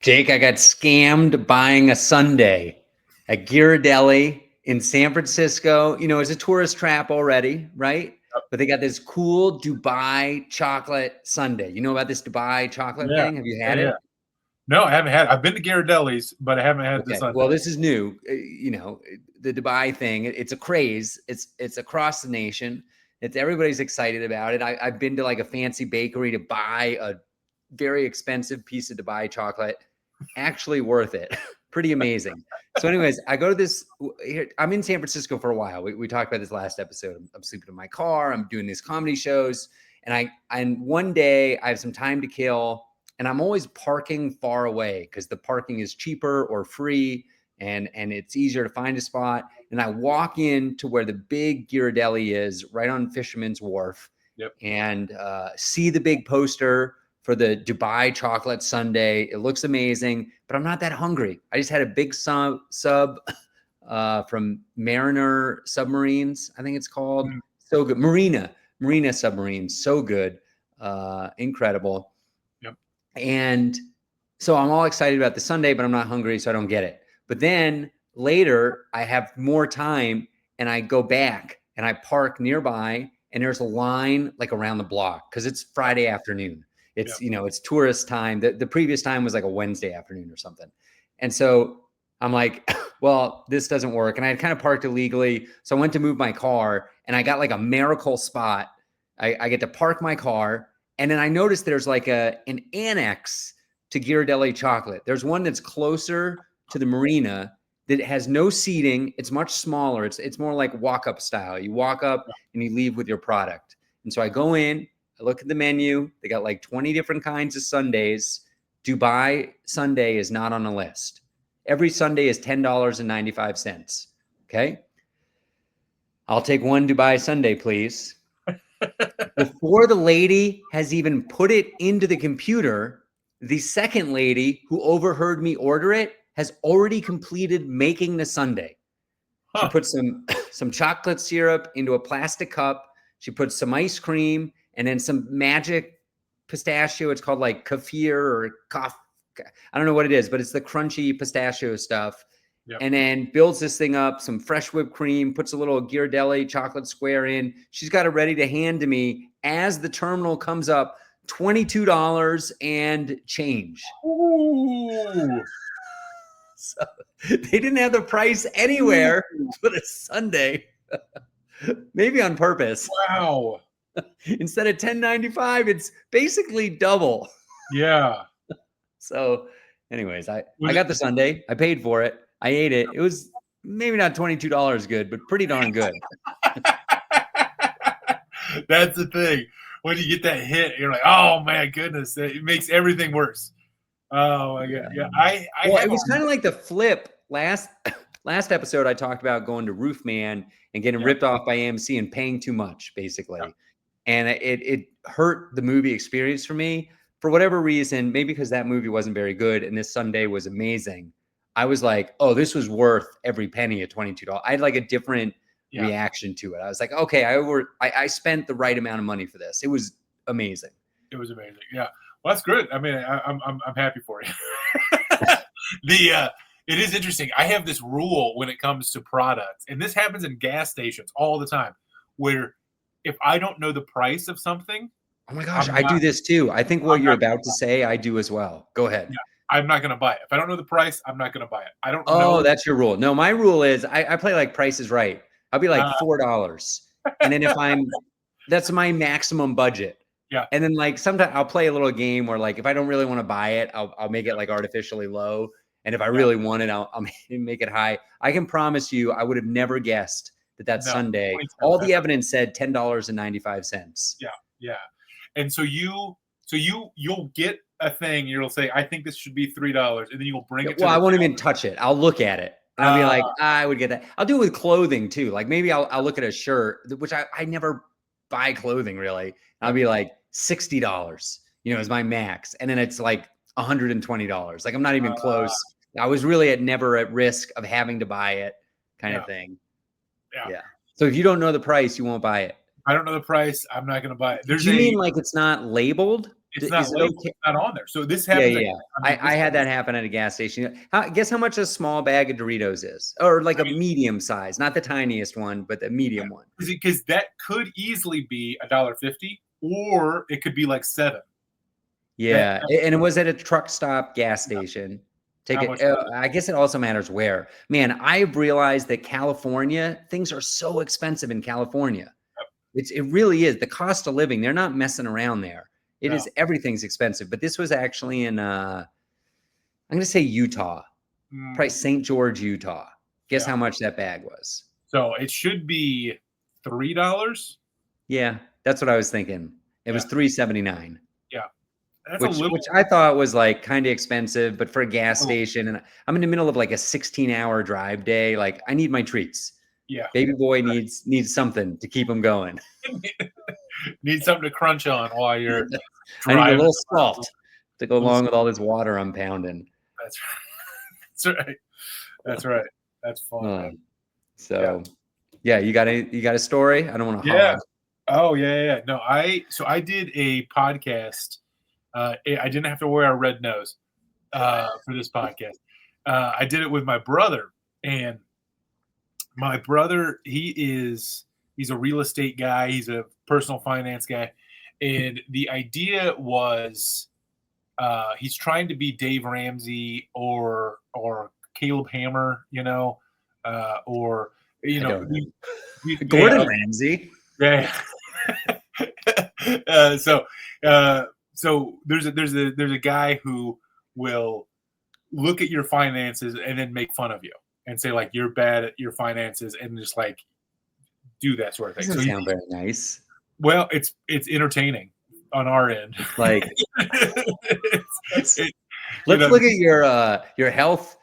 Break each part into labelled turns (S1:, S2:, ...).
S1: Jake, I got scammed buying a sundae at Ghirardelli in San Francisco. You know, it's a tourist trap already, right?
S2: Yep.
S1: But they got this cool Dubai chocolate sundae. You know about this Dubai chocolate
S2: Yeah.
S1: thing? Have you
S2: Yeah,
S1: had
S2: yeah.
S1: it?
S2: No, I haven't had I've been to Ghirardelli's, but I haven't had the
S1: Okay.
S2: Sundae.
S1: Well, this is new. You know, the Dubai thing. It's a craze. It's across the nation. It's everybody's excited about it. I've been to like a fancy bakery to buy a very expensive piece of Dubai chocolate. Actually worth it. Pretty amazing. So, anyways, I go to this. Here, I'm in San Francisco for a while. We talked about this last episode. I'm sleeping in my car. I'm doing these comedy shows, and one day I have some time to kill, and I'm always parking far away because the parking is cheaper or free, and it's easier to find a spot. And I walk in to where the big Ghirardelli is, right on Fisherman's Wharf,
S2: Yep.
S1: and see the big poster for the Dubai chocolate sundae. It looks amazing, but I'm not that hungry. I just had a big sub from Mariner Submarines, I think it's called.
S2: Mm.
S1: So good. Marina Submarines, so good. Incredible.
S2: Yep.
S1: And so I'm all excited about the sundae, but I'm not hungry, so I don't get it. But then later, I have more time and I go back and I park nearby, and there's a line like around the block because it's Friday afternoon. It's,
S2: Yep.
S1: you know, it's tourist time. The previous time was like a Wednesday afternoon or something. And so I'm like, well, this doesn't work. And I had kind of parked illegally. So I went to move my car and I got like a miracle spot. I get to park my car. And then I noticed there's like an annex to Ghirardelli chocolate. There's one that's closer to the marina that has no seating. It's much smaller. It's more like walk-up style. You walk up and you leave with your product. And so I go in, I look at the menu. They got like 20 different kinds of sundaes. Dubai sundae is not on the list. Every sundae is $10.95. Okay. I'll take one Dubai sundae, please. Before the lady has even put it into the computer, the second lady who overheard me order it has already completed making the sundae. She put some chocolate syrup into a plastic cup. She put some ice cream and then some magic pistachio. It's called like kefir or kaf. I don't know what it is, but it's the crunchy pistachio stuff.
S2: Yep.
S1: And then builds this thing up, some fresh whipped cream, puts a little Ghirardelli chocolate square in. She's got it ready to hand to me as the terminal comes up, $22 and change.
S2: Ooh.
S1: So they didn't have the price anywhere for the sundae. Maybe on purpose.
S2: Wow.
S1: Instead of $10.95, it's basically double.
S2: Yeah.
S1: So, anyways, I got the sundae. I paid for it. I ate it. It was maybe not $22 good, but pretty darn good.
S2: That's the thing. When you get that hit, you're like, oh my goodness, it makes everything worse. Oh my god. Yeah.
S1: Well, it was kind of like the flip. Last episode, I talked about going to Roofman and getting ripped off by AMC and paying too much, basically. Yeah. And it hurt the movie experience for me. For whatever reason, maybe because that movie wasn't very good and this sundae was amazing. I was like, oh, this was worth every penny at $22. I had like a different reaction to it. I was like, okay, I spent the right amount of money for this. It was amazing.
S2: It was amazing. Yeah. Well, that's good. I mean, I'm happy for you. It is interesting. I have this rule when it comes to products, and this happens in gas stations all the time, where if I don't know the price of something,
S1: oh my gosh, I do this too. I think what you're about to say, I do as well. Go ahead.
S2: Yeah, I'm not going to buy it. If I don't know the price, I'm not going to buy it. I don't know.
S1: Oh, that's your rule. No, my rule is I play like Price is Right. I'll be like $4. And then that's my maximum budget.
S2: Yeah.
S1: And then like sometimes I'll play a little game where like if I don't really want to buy it, I'll make it like artificially low. And if I really want it, I'll make it high. I can promise you, I would have never guessed that sundae. All the evidence said $10.95.
S2: Yeah, yeah. And so you'll get a thing. You'll say, I think this should be $3, and then you'll bring it.
S1: Well, I won't even touch it. I'll look at it. And I'll be like, I would get that. I'll do it with clothing too. Like maybe I'll look at a shirt, which I never buy clothing really. I'll be like $60, is my max. And then it's like $120. Like I'm not even close. I was really never at risk of having to buy it kind of thing. Yeah. So if you don't know the price, you won't buy it.
S2: I don't know the price. I'm not going to buy it.
S1: Do you mean like it's not labeled?
S2: it's not
S1: is it
S2: labeled,
S1: okay?
S2: it's not on there. So this
S1: Yeah,
S2: happens.
S1: yeah. I had that happen at a gas station. Guess how much a small bag of Doritos is, or like a medium size, not the tiniest one, but the medium one.
S2: Because that could easily be $1.50, or it could be like $7.
S1: Yeah, and it was at a truck stop gas station. Take
S2: How
S1: it.
S2: much was it?
S1: I guess it also matters where. Man, I've realized that California, things are so expensive in California. It really is. The cost of living, they're not messing around there. It is, everything's expensive. But this was actually in I'm gonna say Utah, probably St. George, Utah. Guess how much that bag was?
S2: So it should be $3.
S1: Yeah, that's what I was thinking. It was $3.79.
S2: Yeah. That's
S1: Which I thought was like kind of expensive, but for a gas station, and I'm in the middle of like a 16-hour drive day. Like I need my treats.
S2: Yeah.
S1: Baby boy needs something to keep him going.
S2: Need something to crunch on while you're
S1: I need a
S2: driving.
S1: little salt to go along with all this water I'm pounding.
S2: That's right. That's right. That's fun. Man.
S1: So yeah, you got a story? I don't want to
S2: Yeah.
S1: hog.
S2: Oh yeah. No, I did a podcast. I didn't have to wear a red nose for this podcast. I did it with my brother, and my brother, he's a real estate guy. He's a personal finance guy, and the idea was he's trying to be Dave Ramsey or Caleb Hammer, or
S1: Gordon Ramsay.
S2: Yeah. So there's a guy who will look at your finances and then make fun of you and say like you're bad at your finances and just like do that sort of thing.
S1: Doesn't sound very nice.
S2: Well, it's entertaining on our end.
S1: Like let's look at your health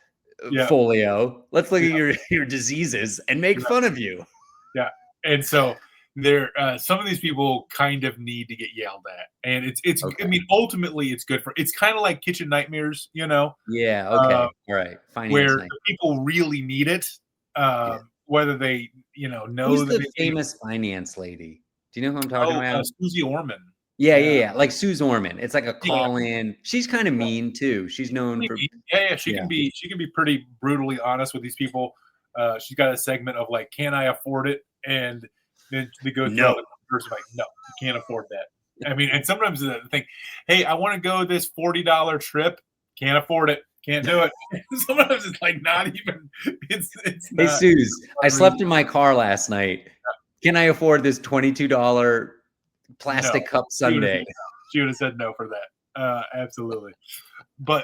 S1: folio. Let's look at your diseases and make fun of you.
S2: Yeah. And so there some of these people kind of need to get yelled at, and it's okay. I mean, ultimately it's good for, it's kind of like kitchen nightmares,
S1: Yeah. Okay. All right. Finance
S2: where people really need it, whether they know. Who's
S1: the famous finance lady? Do you know who I'm talking about?
S2: Susie Orman.
S1: Yeah. Like Suze Orman. It's like a call-in. She's kind of mean too. She's known for.
S2: She can be pretty brutally honest with these people. She's got a segment of like, can I afford it? And then they go through the person like, no, you can't afford that. I mean, and sometimes the thing, hey, I want to go this $40 trip. Can't afford it. Can't do it. Sometimes it's like not even. It's
S1: hey, Suze, I slept in my car last night. Can I afford this $22 plastic cup Sundae?
S2: She would have said no for that. Absolutely. But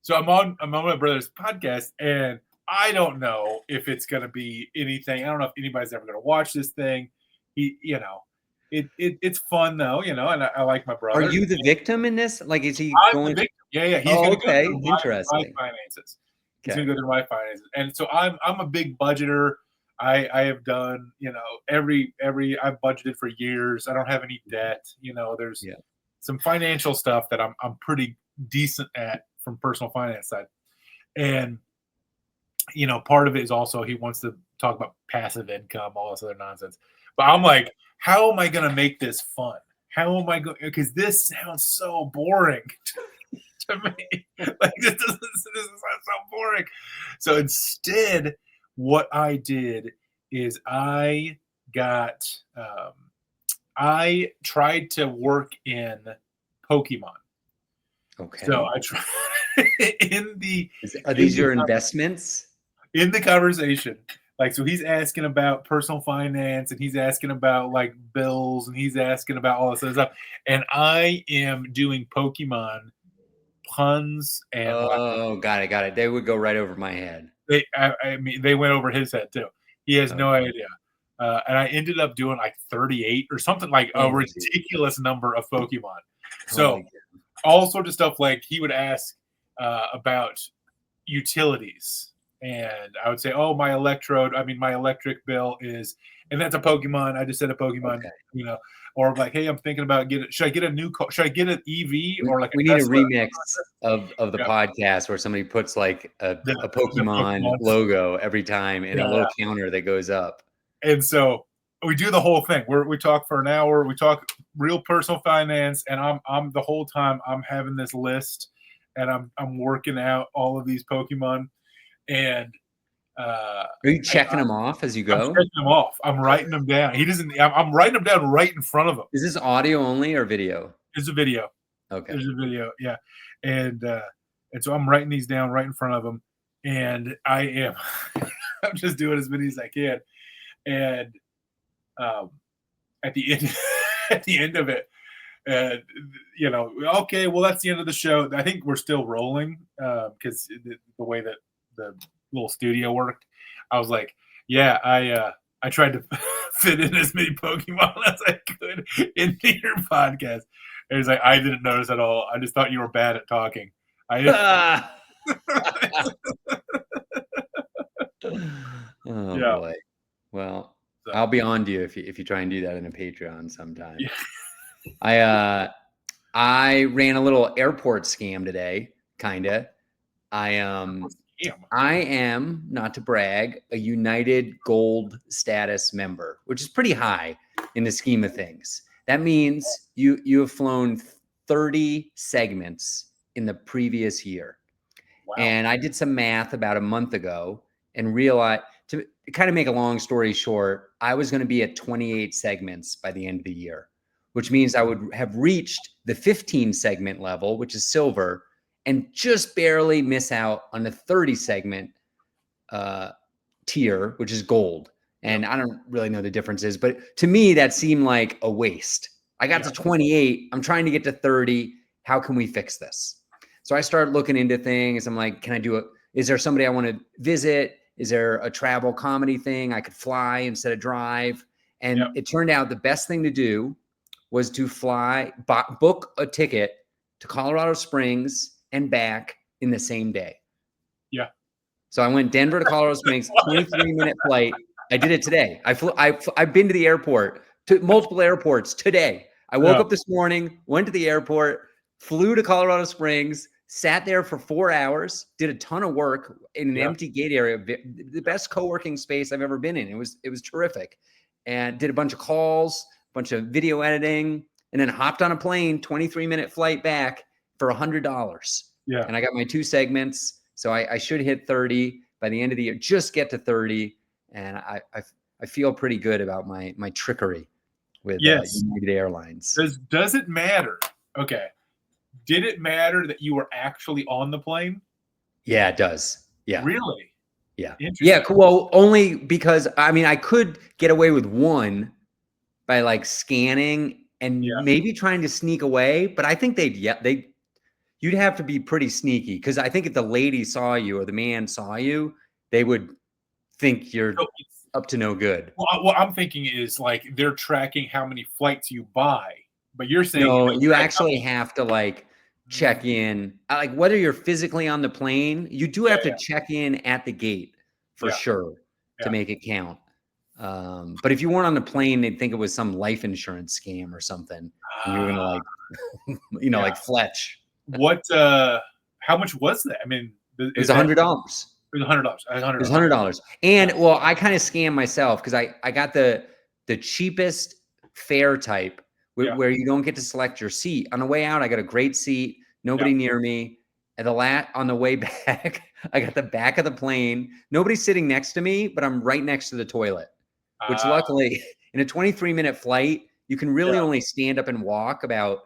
S2: so I'm on my brother's podcast, and I don't know if it's going to be anything. I don't know if anybody's ever going to watch this thing. It's fun though, and I like my brother.
S1: Are you the victim in this? Like, is he going?
S2: The victim. Yeah. He's going to go through
S1: interesting.
S2: my finances. He's going to go through my finances, and so I'm a big budgeter. I have done, every I've budgeted for years. I don't have any debt. There's some financial stuff that I'm pretty decent at from personal finance side, and part of it is also he wants to talk about passive income, all this other nonsense. But I'm like, how am I going to make this fun? How am I going? Because this sounds so boring to me. Like this sounds so boring. So instead, what I did is I tried to work in Pokemon.
S1: Okay.
S2: So I tried
S1: Are these your investments?
S2: In the conversation. Like, so he's asking about personal finance, and he's asking about like bills, and he's asking about all this other stuff. And I am doing Pokemon puns and
S1: got it. They would go right over my head.
S2: They went over his head too. He has no idea. And I ended up doing like 38 or something, like a ridiculous number of Pokemon. So all sorts of stuff, like he would ask about utilities. And I would say, oh, my electric bill is, and that's a Pokemon. I just said a Pokemon, or like, hey, I'm thinking about should I get a new car? Should I get an EV or like
S1: we need a remix of the podcast where somebody puts like a Pokemon logo every time and a little counter that goes up.
S2: And so we do the whole thing. We talk for an hour. We talk real personal finance, and I'm the whole time I'm having this list, and I'm working out all of these Pokemon, and
S1: Are you checking them off as you
S2: I'm
S1: go?
S2: checking them off. I'm writing them down. He doesn't. I'm writing them down right in front of him.
S1: Is this audio only or video?
S2: It's a video.
S1: Okay.
S2: There's a video, yeah, and so I'm writing these down right in front of him, and I am I'm just doing as many as I can, and at the end at the end of it, okay, well that's the end of the show. I think we're still rolling because the way that the little studio worked, I was like, yeah, I tried to fit in as many Pokemon as I could into your podcast. And he's like, I didn't notice at all. I just thought you were bad at talking.
S1: Oh
S2: Yeah.
S1: boy. Well, I'll be on to you if you try and do that in a Patreon sometime. Yeah. I ran a little airport scam today, kinda. I am, not to brag, a United Gold status member, which is pretty high in the scheme of things. That means you have flown 30 segments in the previous year. Wow. And I did some math about a month ago and realized, to kind of make a long story short, I was going to be at 28 segments by the end of the year, which means I would have reached the 15 segment level, which is silver, and just barely miss out on the 30 segment tier, which is gold. And I don't really know the differences, but to me, that seemed like a waste. I got to 28. I'm trying to get to 30. How can we fix this? So I started looking into things. I'm like, can I do it? Is there somebody I want to visit? Is there a travel comedy thing I could fly instead of drive? And it turned out the best thing to do was to book a ticket to Colorado Springs and back in the same day. Yeah. So I went Denver to Colorado Springs, 23-minute flight. I did it today. I've been to the airport, to multiple airports today. I woke up this morning, went to the airport, flew to Colorado Springs, sat there for 4 hours, did a ton of work in an empty gate area, the best co-working space I've ever been in. It was terrific, and did a bunch of calls, a bunch of video editing, and then hopped on a plane, 23-minute flight back for $100. Yeah. And I got my 2 segments. So I should hit 30 by the end of the year, just get to 30. And I feel pretty good about my trickery with United Airlines.
S2: Does it matter? Okay. Did it matter that you were actually on the plane?
S1: Yeah, it does. Yeah.
S2: Really?
S1: Yeah. Yeah. Well, only because, I mean, I could get away with one by like scanning and maybe trying to sneak away, but I think you'd have to be pretty sneaky, because I think if the lady saw you or the man saw you, they would think you're up to no good.
S2: Well, what I'm thinking is like they're tracking how many flights you buy, but you're saying
S1: no, you actually have to like check in, like whether you're physically on the plane, you do have to check in at the gate for sure to make it count. But if you weren't on the plane, they'd think it was some life insurance scam or something. And you were gonna like, like Fletch.
S2: What? How much was that? I mean,
S1: it was $100.
S2: It was $100.
S1: It was $100. And well, I kind of scammed myself because I got the cheapest fare type where you don't get to select your seat. On the way out, I got a great seat, nobody near me. And on the way back, I got the back of the plane. Nobody's sitting next to me, but I'm right next to the toilet. Which luckily, in a 23-minute flight, you can really only stand up and walk about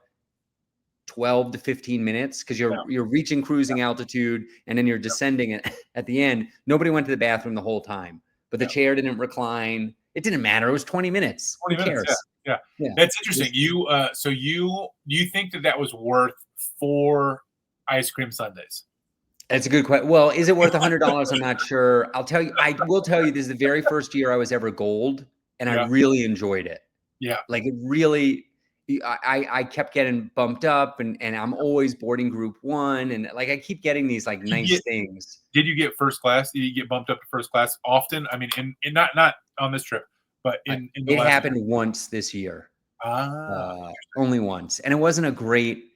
S1: 12 to 15 minutes because you're reaching cruising altitude and then you're descending at the end. Nobody went to the bathroom the whole time, but the chair didn't recline. It didn't matter. It was 20 minutes.
S2: 20 minutes. Yeah. That's interesting. So you think that was worth 4 ice cream sundaes?
S1: That's a good question. Well, is it worth $100? I'm not sure. I will tell you, this is the very first year I was ever gold, and I really enjoyed it. Yeah. Like it really, I kept getting bumped up, and I'm always boarding group 1. And like, I keep getting these like nice things.
S2: Did you get first class? Did you get bumped up to first class often? I mean, in not on this trip, but in the
S1: it happened once this year. Only once. And it wasn't a great,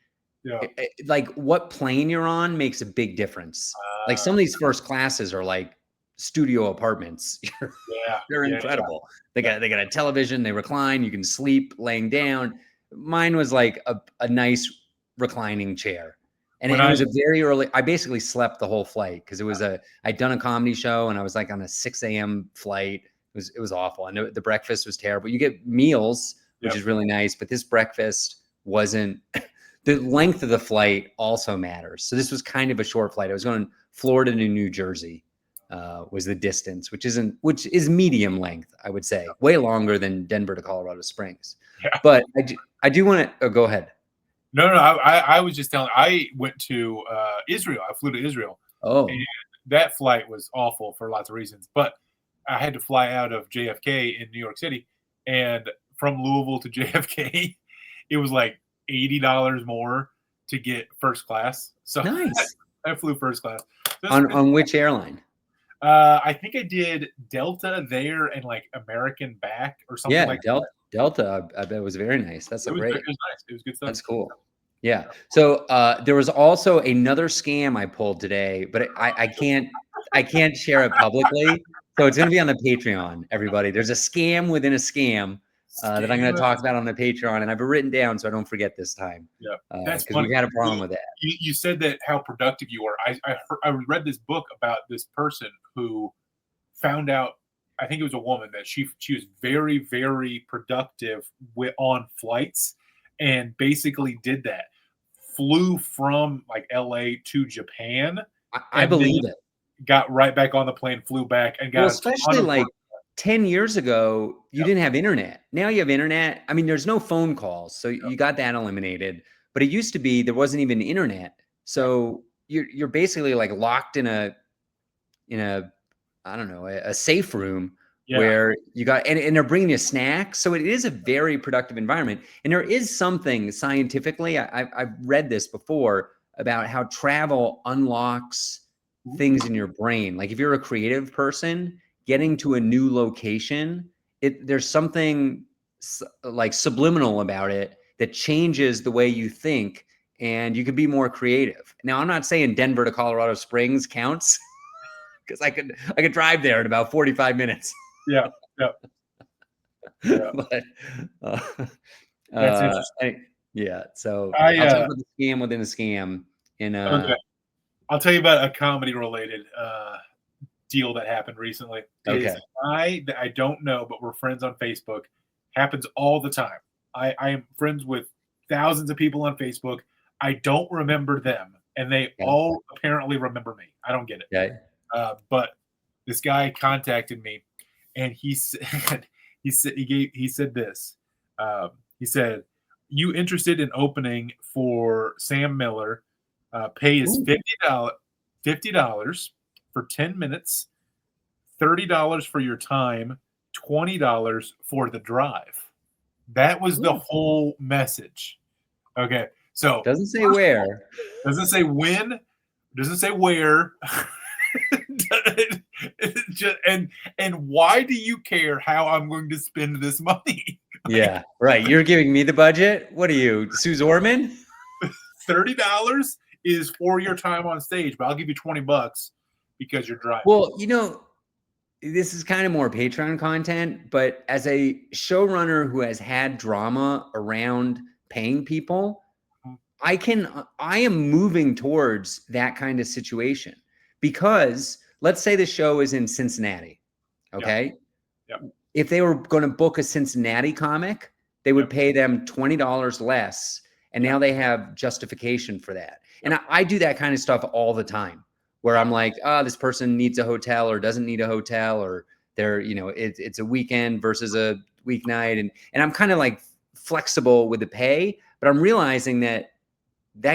S1: like what plane you're on makes a big difference. Like some of these first classes are like studio apartments. They're incredible. They got a television, they recline, you can sleep laying down. Mine was like a nice reclining chair. And it was a very early, I basically slept the whole flight because I'd done a comedy show and I was like on a 6 a.m. flight. It was awful. And the breakfast was terrible. You get meals, which is really nice, but this breakfast wasn't, the length of the flight also matters. So this was kind of a short flight. I was going Florida to New Jersey, was the distance, which is medium length, I would say, way longer than Denver to Colorado Springs. Yeah. But I do want to go ahead.
S2: No, I was just telling. I went to Israel. I flew to Israel.
S1: Oh,
S2: and that flight was awful for lots of reasons. But I had to fly out of JFK in New York City, and from Louisville to JFK, it was like $80 more to get first class. So
S1: nice.
S2: I flew first class. So
S1: on which airline?
S2: I think I did Delta there and like American back or something like that.
S1: Delta, I bet it was very nice. It was nice.
S2: It was good stuff.
S1: That's cool. Yeah. So there was also another scam I pulled today, but I can't share it publicly. So it's going to be on the Patreon, everybody. There's a scam within a scam that I'm going to talk about on the Patreon, and I've written down so I don't forget this time.
S2: Yeah,
S1: that's because we've had a problem with that.
S2: You said that how productive you were. I read this book about this person who found out. I think it was a woman that she was very, very productive on flights, and basically did that. Flew from like LA to Japan.
S1: I believe it.
S2: Got right back on the plane, flew back, and got
S1: especially like 10 years ago, you didn't have internet. Now you have internet. I mean, there's no phone calls, so you got that eliminated. But it used to be there wasn't even internet, so you're basically like locked in a I don't know, a safe room where you got, and they're bringing you snacks. So it is a very productive environment. And there is something scientifically, I've read this before about how travel unlocks things in your brain. Like if you're a creative person, getting to a new location, there's something like subliminal about it that changes the way you think, and you can be more creative. Now, I'm not saying Denver to Colorado Springs counts, because I could drive there in about 45 minutes.
S2: Yeah.
S1: But,
S2: that's interesting.
S1: So I'll talk about the scam within a scam.
S2: Okay. I'll tell you about a comedy related deal that happened recently.
S1: Okay.
S2: I don't know, but we're friends on Facebook. Happens all the time. I am friends with thousands of people on Facebook. I don't remember them, and they all apparently remember me. I don't get it.
S1: Okay.
S2: But this guy contacted me, and he said he said this. He said, "You interested in opening for Sam Miller? Pay is $50 for 10 minutes, $30 for your time, $20 for the drive." That was the whole message. Okay, so
S1: doesn't say where,
S2: doesn't say when, doesn't say where. and why do you care how I'm going to spend this money?
S1: Yeah, right. You're giving me the budget. What are you, Sue Orman?
S2: $30 is for your time on stage, but I'll give you $20 because you're driving.
S1: Well, this is kind of more Patreon content, but as a showrunner who has had drama around paying people, I am moving towards that kind of situation, because let's say the show is in Cincinnati. Okay.
S2: Yep.
S1: If they were going to book a Cincinnati comic, they would pay them $20 less. And now they have justification for that. And I do that kind of stuff all the time, where I'm like, this person needs a hotel or doesn't need a hotel, or they're, it's a weekend versus a weeknight. And I'm kind of like flexible with the pay, but I'm realizing that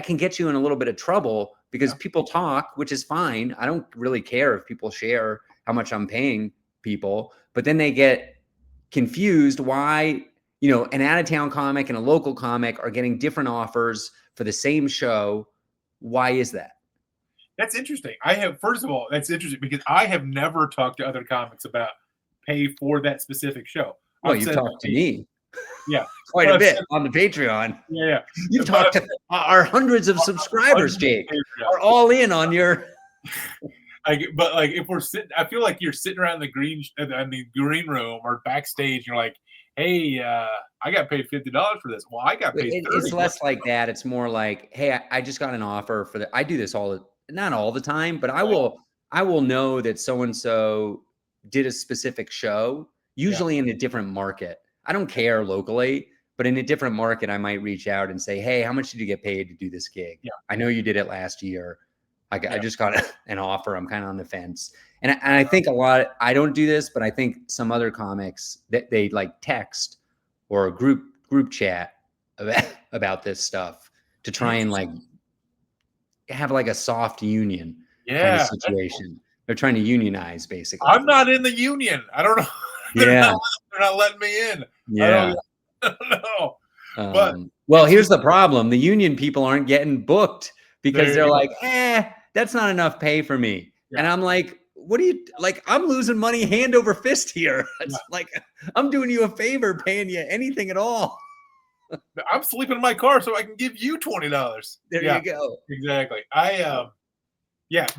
S1: can get you in a little bit of trouble, because people talk, which is fine. I don't really care if people share how much I'm paying people, but then they get confused why, an out-of-town comic and a local comic are getting different offers for the same show. Why is that?
S2: That's interesting. First of all, that's interesting because I have never talked to other comics about pay for that specific show.
S1: Well, you've talked to me.
S2: Yeah.
S1: Quite a bit on the Patreon.
S2: Yeah.
S1: You've talked to our hundreds of subscribers, Jake, are all in on your.
S2: But if we're sitting, I feel like you're sitting around the green room or backstage. You're like, hey, I got paid $50 for this. Well, I got paid 30.
S1: It's less like that. It's more like, hey, I just got an offer for I do this not all the time, but I will know that so-and-so did a specific show, usually in a different market. I don't care locally, but in a different market, I might reach out and say, hey, how much did you get paid to do this gig?
S2: Yeah.
S1: I know you did it last year. I just got an offer. I'm kind of on the fence. And I think I don't do this, but I think some other comics that they like text or a group chat about this stuff to try and like have like a soft union kind of situation. They're trying to unionize, basically.
S2: I'm not in the union. I don't know. They're not letting me in.
S1: Yeah.
S2: I don't know.
S1: But well, here's the problem. The union people aren't getting booked because they're like, that's not enough pay for me. Yeah. And I'm like, what do you like? I'm losing money hand over fist here. It's like, I'm doing you a favor paying you anything at all.
S2: I'm sleeping in my car so I can give you $20.
S1: There you go.
S2: Exactly.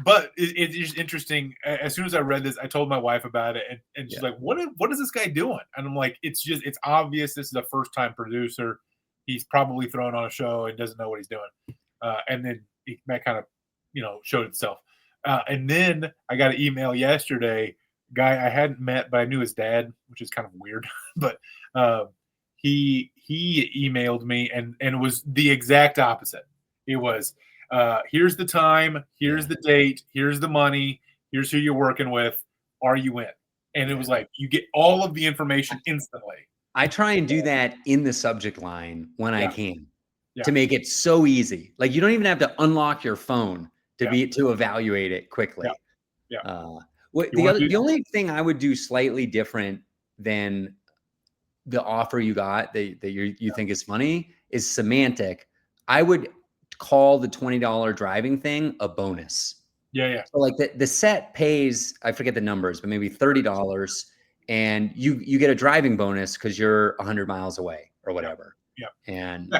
S2: But it's just interesting. As soon as I read this, I told my wife about it, and she's like, "What is this guy doing?" And I'm like, "It's obvious. This is a first time producer. He's probably thrown on a show and doesn't know what he's doing." And then that kind of, showed itself. And then I got an email yesterday, guy I hadn't met, but I knew his dad, which is kind of weird. But he emailed me, and it was the exact opposite. It was, here's the time, here's the date, here's the money, here's who you're working with. Are you in? And it was like, you get all of the information instantly.
S1: I try and do that in the subject line when I can to make it so easy. Like, you don't even have to unlock your phone to evaluate it quickly. The only thing I would do slightly different than the offer you got that you think is funny is semantic. I would call the $20 driving thing a bonus.
S2: Yeah.
S1: So like the set pays, I forget the numbers, but maybe $30, and you get a driving bonus because you're 100 miles away or whatever.
S2: Yeah.
S1: And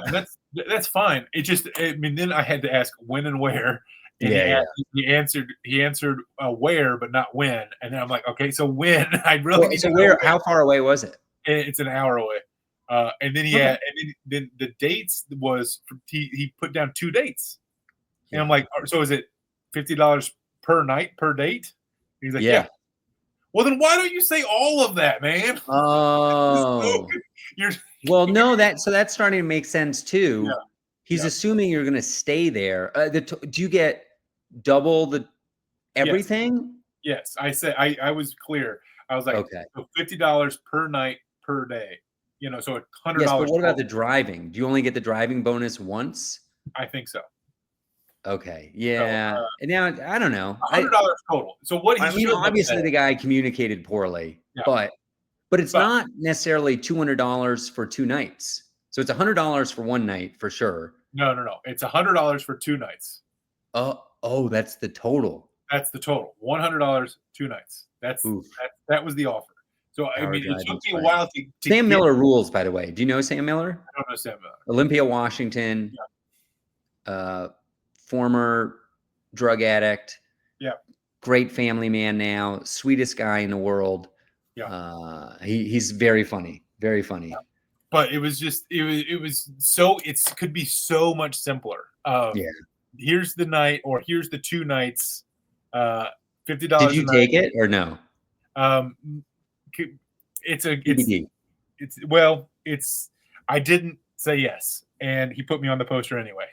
S2: that's fine. Then I had to ask when and where. And he answered where, but not when. And then I'm like, okay, so when? I really need to know
S1: where. How far away was it?
S2: It's an hour away. And then then the dates was he put down 2 dates, and I'm like, so is it $50 per night per date? He's like, yeah. Well, then why don't you say all of that, man?
S1: Oh, well, no, that's starting to make sense too. Yeah. He's assuming you're going to stay there. Do you get double the everything?
S2: Yes. I said I was clear. I was like, okay, so $50 per night per day. So $100.
S1: Yes, but what about the driving? Do you only get the driving bonus once?
S2: I think so.
S1: Okay. Yeah. So, now I don't know.
S2: $100 total. So what?
S1: Obviously the guy communicated poorly, but it's not necessarily $200 for 2 nights. So it's $100 for 1 night for sure.
S2: No. It's $100 for 2 nights.
S1: Oh, that's the total.
S2: That's the total. $100, 2 nights. That was the offer. So it took me a while to
S1: Sam Miller rules, by the way. Do you know Sam Miller?
S2: I don't know Sam Miller.
S1: Olympia, Washington. Former drug addict.
S2: Yeah.
S1: Great family man now. Sweetest guy in the world. Yeah. He's very funny. Very funny. Yeah.
S2: But it was it could be so much simpler. Here's the night, or here's the 2 nights. $50.
S1: Did you take it or no?
S2: I didn't say yes, and he put me on the poster anyway.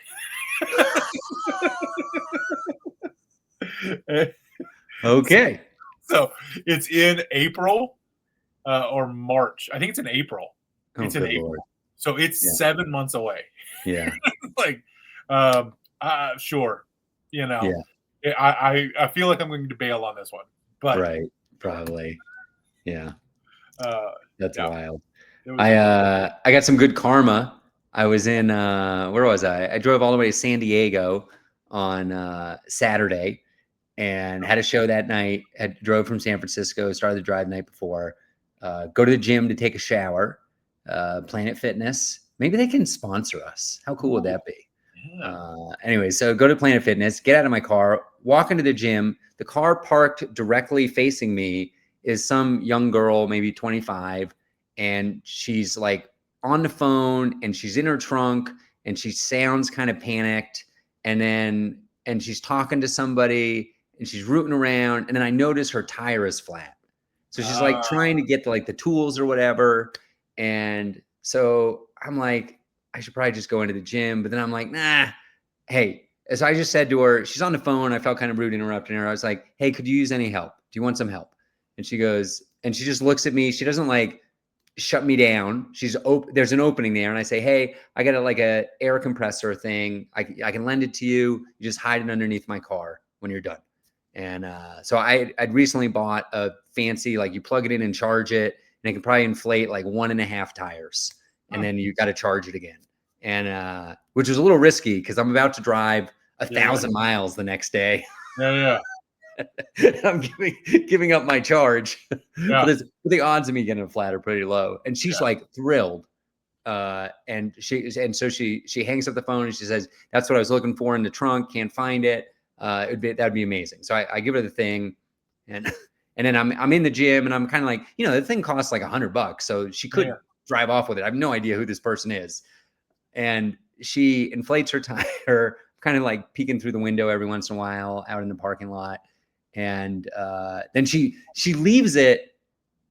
S1: Okay.
S2: So it's in April or March. I think it's in April. It's in April. Lord. So it's 7 months away.
S1: Yeah.
S2: Like, sure. I feel like I'm going to bail on this one. But
S1: right. Probably. Yeah. That's wild. I got some good karma. I was in where was I? I drove all the way to San Diego on Saturday and had a show that night. Drove from San Francisco, started the drive the night before. Go to the gym to take a shower. Planet Fitness. Maybe they can sponsor us. How cool would that be? Yeah. Anyway, so go to Planet Fitness, get out of my car, walk into the gym. The car parked directly facing me is some young girl, maybe 25, and she's like on the phone and she's in her trunk and she sounds kind of panicked. And she's talking to somebody and she's rooting around. And then I notice her tire is flat. So she's like trying to get like the tools or whatever. And so I'm like, I should probably just go into the gym. But then I'm like, nah, hey, as I just said to her, she's on the phone. I felt kind of rude interrupting her. I was like, hey, could you use any help? Do you want some help? And she goes, and she just looks at me. She doesn't like shut me down. There's an opening there. And I say, hey, I got a air compressor thing. I can lend it to you. You just hide it underneath my car when you're done. And so I'd recently bought a fancy, like you plug it in and charge it, and it can probably inflate like 1.5 tires. And then you got to charge it again. And which was a little risky because I'm about to drive 1,000 miles the next day.
S2: Yeah.
S1: I'm giving up my charge. But the odds of me getting a flat are pretty low. And she's like thrilled. And so she hangs up the phone and she says, that's what I was looking for in the trunk. Can't find it. That'd be amazing. So I give her the thing, and then I'm in the gym and I'm kind of like, the thing costs like $100. So she could drive off with it. I have no idea who this person is. And she inflates her tire, kind of like peeking through the window every once in a while out in the parking lot. And then she leaves it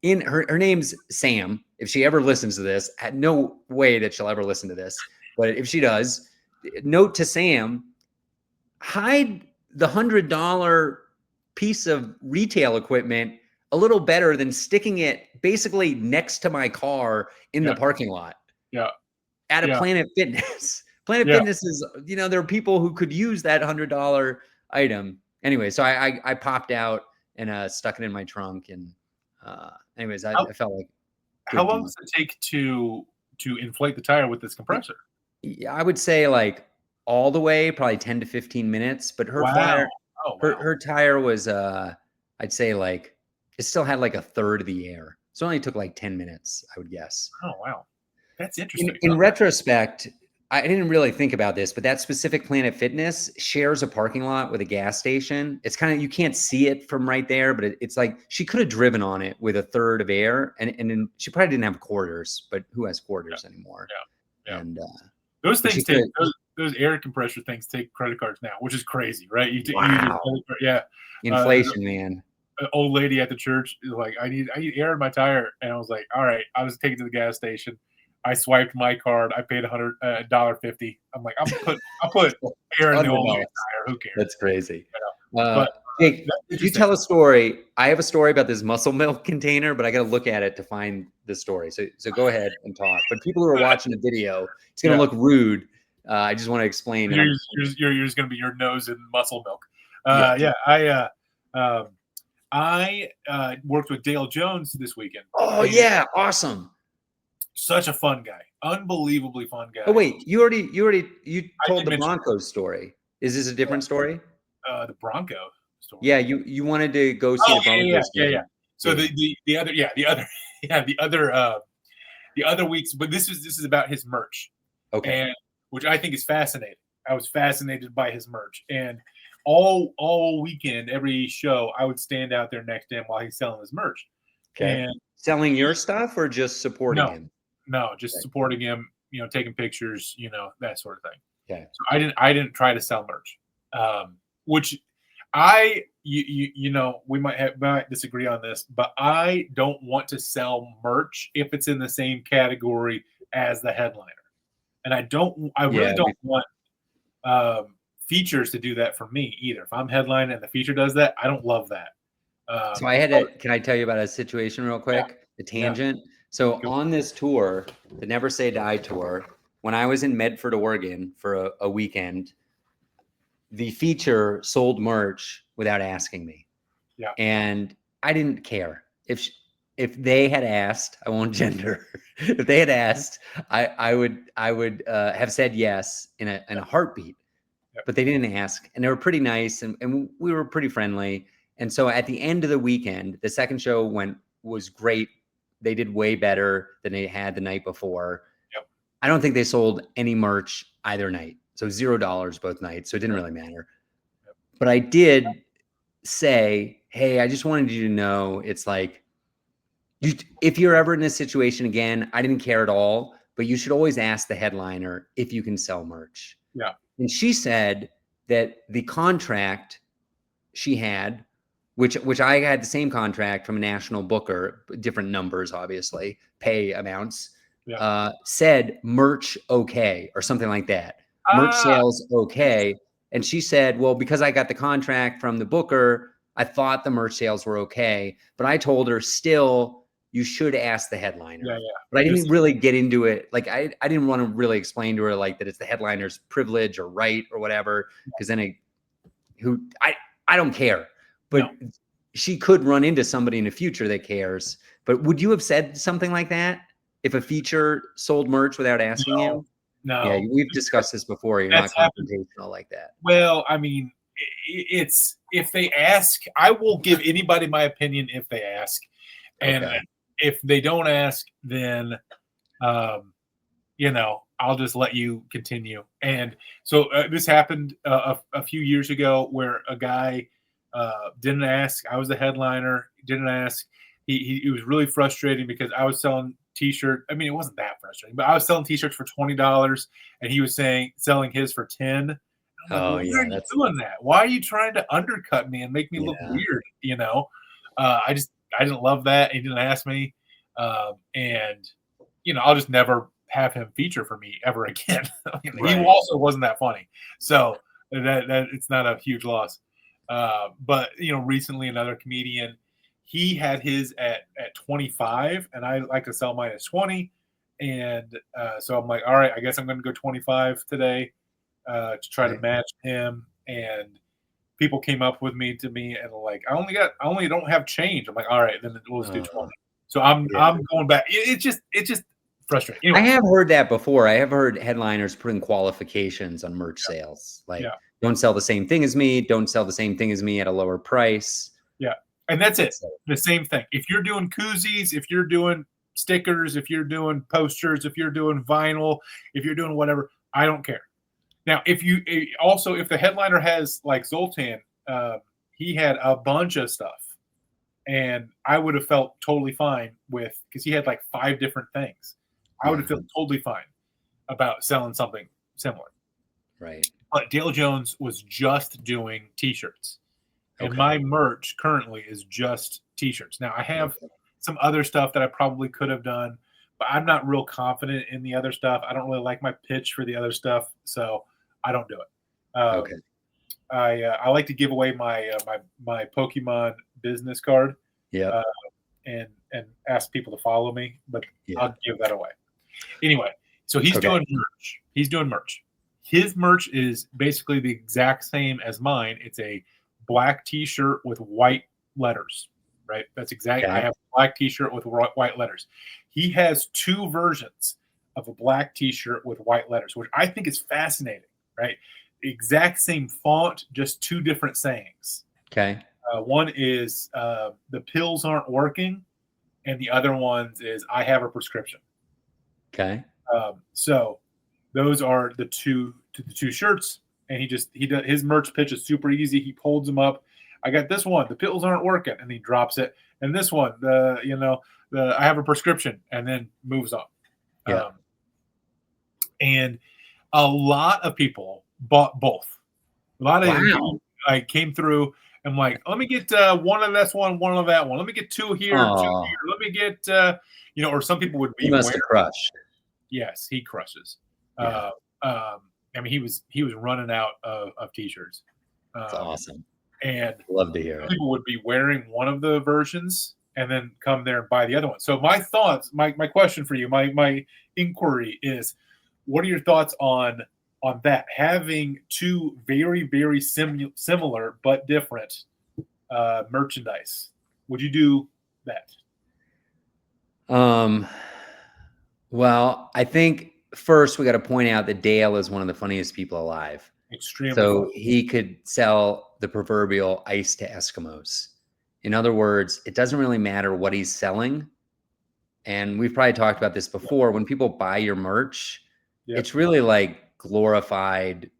S1: in her name's Sam. If she ever listens to this, no way that she'll ever listen to this. But if she does, note to Sam, hide the $100 piece of retail equipment a little better than sticking it basically next to my car in the parking lot.
S2: Yeah.
S1: At a Planet Fitness. Planet Fitness is, there are people who could use that $100 item. Anyway, so I popped out and stuck it in my trunk. And anyways, I felt like.
S2: How long does it take to inflate the tire with this compressor?
S1: Yeah, I would say like all the way, probably 10 to 15 minutes. But her her tire was, I'd say like, it still had like a third of the air. So it only took like 10 minutes, I would guess.
S2: Oh, wow. That's interesting.
S1: In retrospect, I didn't really think about this, but that specific Planet Fitness shares a parking lot with a gas station. It's kind of, you can't see it from right there, but it's like she could have driven on it with a third of air, and then she probably didn't have quarters, but who has quarters anymore?
S2: Yeah.
S1: And
S2: those things those air compressor things take credit cards now, which is crazy, right?
S1: Inflation, man.
S2: An old lady at the church is like, I need air in my tire, and I was like, all right, I was taken to the gas station. I swiped my card. I paid $150. I'm like, I'll put air in the old tire. Who cares?
S1: That's crazy. Jake, you tell a story. I have a story about this muscle milk container, but I got to look at it to find the story. So go ahead and talk. But people who are watching the video, it's going to look rude. I just want to explain.
S2: You're just going to be your nose in muscle milk. I worked with Dale Jones this weekend.
S1: Oh yeah, awesome.
S2: Such a fun guy, unbelievably fun guy.
S1: Oh wait, you told the Broncos story. Is this a different story?
S2: The Bronco story.
S1: Yeah, you wanted to go see the Broncos.
S2: Yeah. So the other weeks, but this is about his merch.
S1: Okay.
S2: And which I think is fascinating. I was fascinated by his merch, and all weekend, every show, I would stand out there next to him while he's selling his merch.
S1: Okay. And selling your stuff or just supporting him?
S2: No, just supporting him, taking pictures, that sort of thing.
S1: Okay.
S2: So I didn't try to sell merch, which we might disagree on this, but I don't want to sell merch if it's in the same category as the headliner. And I really don't want features to do that for me either. If I'm headlining and the feature does that, I don't love that.
S1: So can I tell you about a situation real quick? The tangent. So on this tour, the Never Say Die tour, when I was in Medford, Oregon for a weekend, the feature sold merch without asking me.
S2: Yeah.
S1: And I didn't care. If they had asked, I won't gender. If they had asked, I would have said yes in a heartbeat. Yep. But they didn't ask, and they were pretty nice, and we were pretty friendly. And so at the end of the weekend, the second show was great. They did way better than they had the night before.
S2: Yep.
S1: I don't think they sold any merch either night. So $0 both nights. So it didn't really matter. Yep. But I did say, hey, I just wanted you to know it's like, If you're ever in this situation again, I didn't care at all, but you should always ask the headliner if you can sell merch.
S2: Yeah.
S1: And she said that the contract she had, which I had the same contract from a national booker, different numbers, obviously, pay amounts, said merch okay or something like that. Merch sales okay. And she said, well, because I got the contract from the booker, I thought the merch sales were okay. But I told her still, you should ask the headliner.
S2: Yeah.
S1: But I didn't really get into it. Like I didn't want to really explain to her like that it's the headliner's privilege or right or whatever. Because then I don't care. But she could run into somebody in the future that cares. But would you have said something like that if a feature sold merch without asking you?
S2: No.
S1: Yeah, we've discussed this before. You're not confrontational like that.
S2: Well, I mean, it's if they ask, I will give anybody my opinion if they ask. And if they don't ask, then, I'll just let you continue. And so this happened a few years ago where a guy didn't ask. I was the headliner, didn't ask. He was really frustrating because I was selling t-shirt. I mean, it wasn't that frustrating, but I was selling t-shirts for $20 and he was selling his for 10. Why are you doing that? Why are you trying to undercut me and make me look weird? I didn't love that. He didn't ask me. And I'll just never have him feature for me ever again. He also wasn't that funny. So that it's not a huge loss. But recently another comedian, he had his at 25 and I like to sell mine at 20. And so I'm like, all right, I guess I'm going to go 25 today to try to match him. And people came up with me and like, I only don't have change. I'm like, all right, then we'll just do 20. So I'm going back. It's just frustrating. Anyway.
S1: I have heard that before. I have heard headliners putting qualifications on merch sales. Like, don't sell the same thing as me. Don't sell the same thing as me at a lower price.
S2: Yeah. And that's it. The same thing. If you're doing koozies, if you're doing stickers, if you're doing posters, if you're doing vinyl, if you're doing whatever, I don't care. Now, if the headliner has like Zoltan, he had a bunch of stuff, and I would have felt totally fine because he had like 5 different things. I would have felt totally fine about selling something similar.
S1: Right.
S2: But Dale Jones was just doing t-shirts. And my merch currently is just t-shirts. Now, I have some other stuff that I probably could have done, but I'm not real confident in the other stuff. I don't really like my pitch for the other stuff, so I don't do it. I like to give away my Pokemon business card and ask people to follow me, but I'll give that away. Anyway, so he's doing merch. He's doing merch. His merch is basically the exact same as mine. It's a black t-shirt with white letters, right? That's exactly. I have a black t-shirt with white letters. He has 2 versions of a black t-shirt with white letters, which I think is fascinating, right? Exact same font, just 2 different sayings.
S1: Okay.
S2: One is the pills aren't working, and the other one is I have a prescription.
S1: Okay.
S2: So those are the two shirts. And he does his merch pitch is super easy. He holds them up. I got this one. The pills aren't working, and he drops it. And this one, I have a prescription, and then moves on.
S1: Yeah.
S2: And a lot of people bought both. A lot of people came through. I'm like, let me get one of this one of that one. Let me get 2 here, 2 here. Let me get or some people would be.
S1: He must have crushed.
S2: Yes, he crushes. Yeah. I mean, he was running out of t-shirts.
S1: That's awesome.
S2: And
S1: love to hear it.
S2: People would be wearing one of the versions and then come there and buy the other one. So my thoughts, my question for you, my inquiry is, what are your thoughts on that? Having 2 very, very similar but different merchandise. Would you do that?
S1: Well, I think first we got to point out that Dale is one of the funniest people alive.
S2: Extremely.
S1: So he could sell the proverbial ice to Eskimos. In other words, it doesn't really matter what he's selling. And we've probably talked about this before. When people buy your merch, it's really like glorified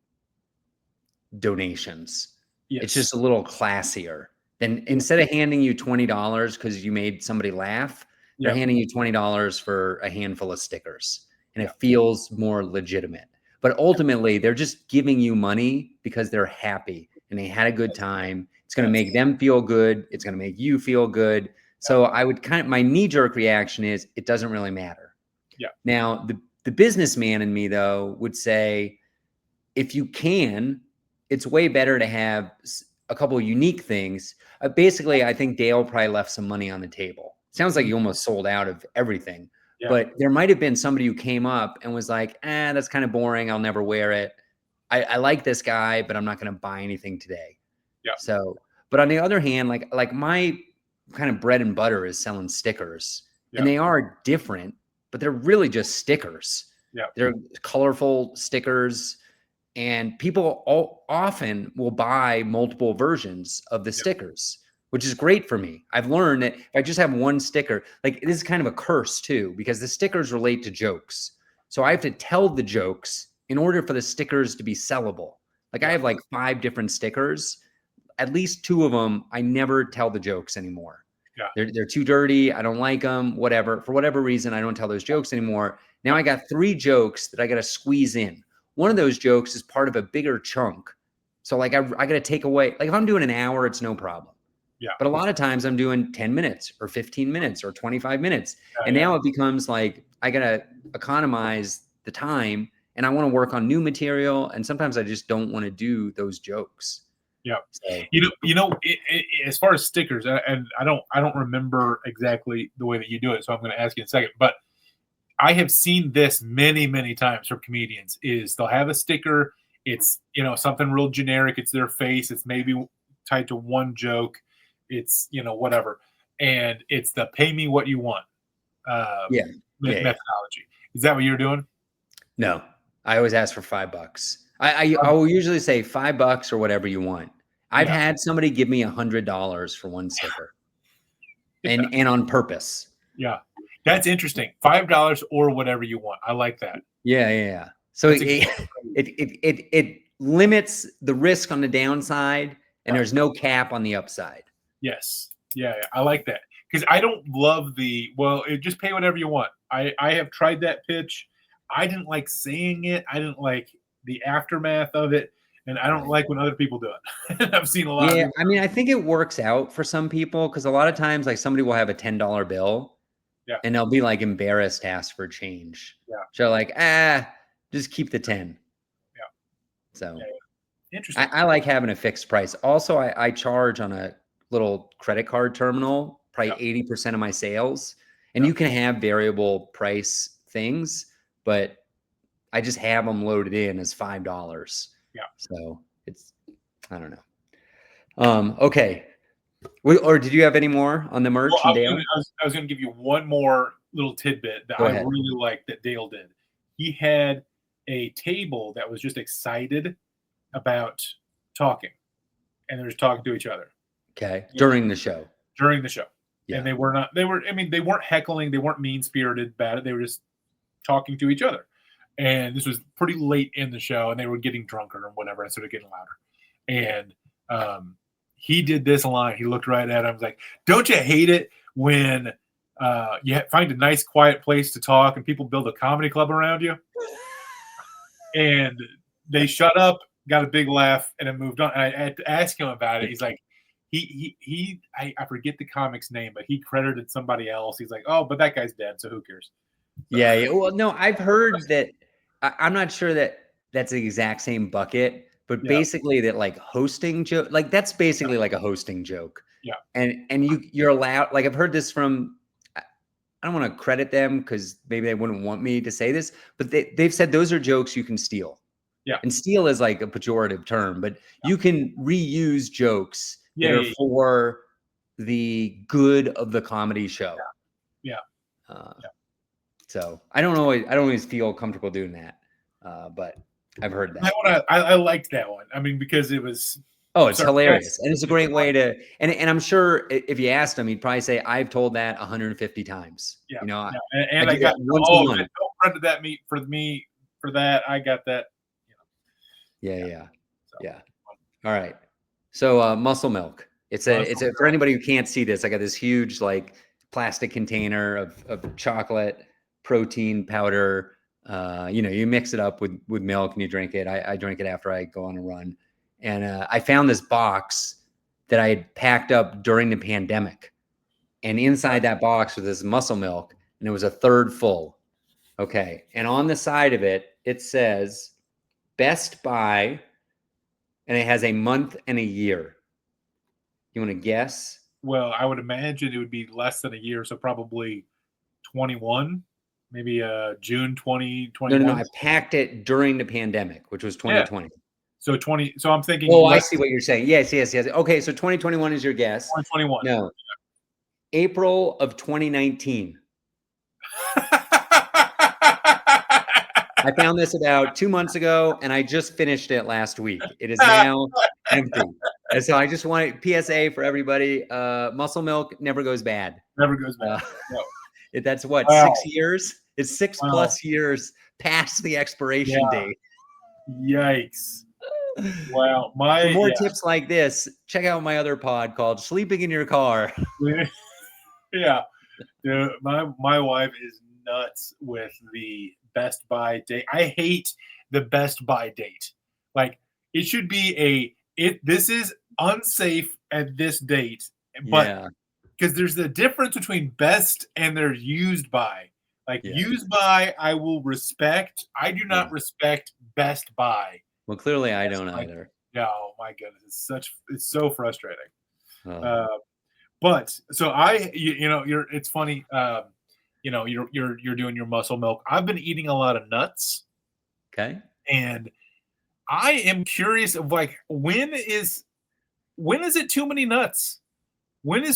S1: donations. It's just a little classier. Then instead of handing you $20 because you made somebody laugh, They're handing you $20 for a handful of stickers, and it feels more legitimate. But ultimately, they're just giving you money because they're happy and they had a good time. It's going to make them feel good. It's going to make you feel good. So I would my knee-jerk reaction is it doesn't really matter.
S2: Yeah.
S1: Now, the businessman in me, though, would say, if you can, it's way better to have a couple of unique things. Basically, I think Dale probably left some money on the table. Sounds like you almost sold out of everything. Yeah. But there might have been somebody who came up and was like, that's kind of boring. I'll never wear it. I like this guy, but I'm not going to buy anything today.
S2: Yeah.
S1: So, but on the other hand, like my kind of bread and butter is selling stickers, and they are different, but they're really just stickers.
S2: Yeah.
S1: They're colorful stickers, and people often will buy multiple versions of the stickers, which is great for me. I've learned that if I just have one sticker, like this is kind of a curse too, because the stickers relate to jokes. So I have to tell the jokes in order for the stickers to be sellable. Like I have like 5 different stickers. At least 2 of them, I never tell the jokes anymore.
S2: Yeah.
S1: They're too dirty. I don't like them, whatever. For whatever reason, I don't tell those jokes anymore. Now I got 3 jokes that I got to squeeze in. One of those jokes is part of a bigger chunk. So like I got to take away, like if I'm doing an hour, it's no problem.
S2: Yeah.
S1: But a lot of times I'm doing 10 minutes or 15 minutes or 25 minutes. And now it becomes like, I got to economize the time and I want to work on new material. And sometimes I just don't want to do those jokes.
S2: Yeah. So, as far as stickers, and I don't remember exactly the way that you do it. So I'm going to ask you in a second, but I have seen this many, many times from comedians is they'll have a sticker. It's, something real generic. It's their face. It's maybe tied to one joke. It's, whatever. And it's the pay me what you want methodology. Is that what you're doing?
S1: No, I always ask for $5. I will usually say $5 or whatever you want. I've had somebody give me $100 for one sticker and on purpose.
S2: Yeah. That's interesting. $5 or whatever you want. I like that.
S1: Yeah. So it limits the risk on the downside, and there's no cap on the upside.
S2: Yes. Yeah. I like that because I don't love just pay whatever you want. I have tried that pitch. I didn't like saying it. I didn't like the aftermath of it, and I don't like when other people do it. I've seen a lot.
S1: Yeah, I mean, I think it works out for some people because a lot of times, like somebody will have a $10 bill.
S2: Yeah.
S1: And they'll be like embarrassed to ask for change.
S2: Yeah.
S1: So like, just keep the 10.
S2: Yeah.
S1: So
S2: interesting.
S1: I like having a fixed price. Also, I charge on a little credit card terminal, probably 80% of my sales. And you can have variable price things, but I just have them loaded in as $5.
S2: Yeah.
S1: So I don't know. Okay. Or did you have any more on the merch?
S2: Well, I was going to give you one more little tidbit that I really liked that Dale did. He had a table that was just excited about talking, and they were just talking to each other.
S1: Okay. During the show.
S2: Yeah. And they weren't heckling. They weren't mean-spirited about it. They were just talking to each other. And this was pretty late in the show, and they were getting drunker and whatever, and sort of getting louder. And he did this line. He looked right at him. I was like, don't you hate it when you find a nice, quiet place to talk and people build a comedy club around you? And they shut up, got a big laugh, and then moved on. And I had to ask him about it. He's like, I forget the comic's name, but he credited somebody else. He's like, oh, but that guy's dead, so who cares? So,
S1: yeah. Well, no, I've heard that. I'm not sure that that's the exact same bucket. But basically that like hosting joke, like that's basically like a hosting joke.
S2: Yeah.
S1: And you're allowed, like I've heard this from, I don't want to credit them because maybe they wouldn't want me to say this, but they've said those are jokes you can steal.
S2: Yeah.
S1: And steal is like a pejorative term, but you can reuse jokes that are for the good of the comedy show.
S2: Yeah.
S1: So I don't always feel comfortable doing that. But I've heard that.
S2: I liked that one. I mean, because it was.
S1: Oh, it's hilarious. And it's a great way to, and I'm sure if you asked him, he'd probably say, I've told that 150 times.
S2: Yeah.
S1: And I got
S2: don't credit that me for that. I got that.
S1: Yeah. All right. So muscle milk. It's for anybody who can't see this, I got this huge like plastic container of chocolate, protein powder. You mix it up with milk and you drink it. I drink it after I go on a run. And I found this box that I had packed up during the pandemic. And inside that box was this muscle milk, and it was a third full. Okay. And on the side of it, it says Best Buy, and it has a month and a year. You want to guess?
S2: Well, I would imagine it would be less than a year, so probably 21, maybe June 2021.
S1: No. I packed it during the pandemic, which was 2020.
S2: Yeah. So 20. So I'm thinking.
S1: Oh, I see what you're saying. Yes. Okay, so 2021 is your guess.
S2: 2021.
S1: No. April of 2019. I found this about 2 months ago, and I just finished it last week. It is now empty. And so I just want PSA for everybody. Muscle milk never goes bad.
S2: Never goes bad. No.
S1: That's what, 6 years? It's 6+ years past the expiration date.
S2: Yikes. Wow.
S1: For more tips like this, check out my other pod called Sleeping in Your Car.
S2: Yeah. Dude, my wife is nuts with the Best Buy date. I hate the Best Buy date. Like, it should be this is unsafe at this date, but because there's the difference between best and their used by. Like, used by, I will respect. I do not respect Best Buy.
S1: Well, clearly I don't either.
S2: Oh my goodness, it's so frustrating. But so it's funny. You're doing your muscle milk. I've been eating a lot of nuts.
S1: Okay.
S2: And I am curious of like, when is it too many nuts? When have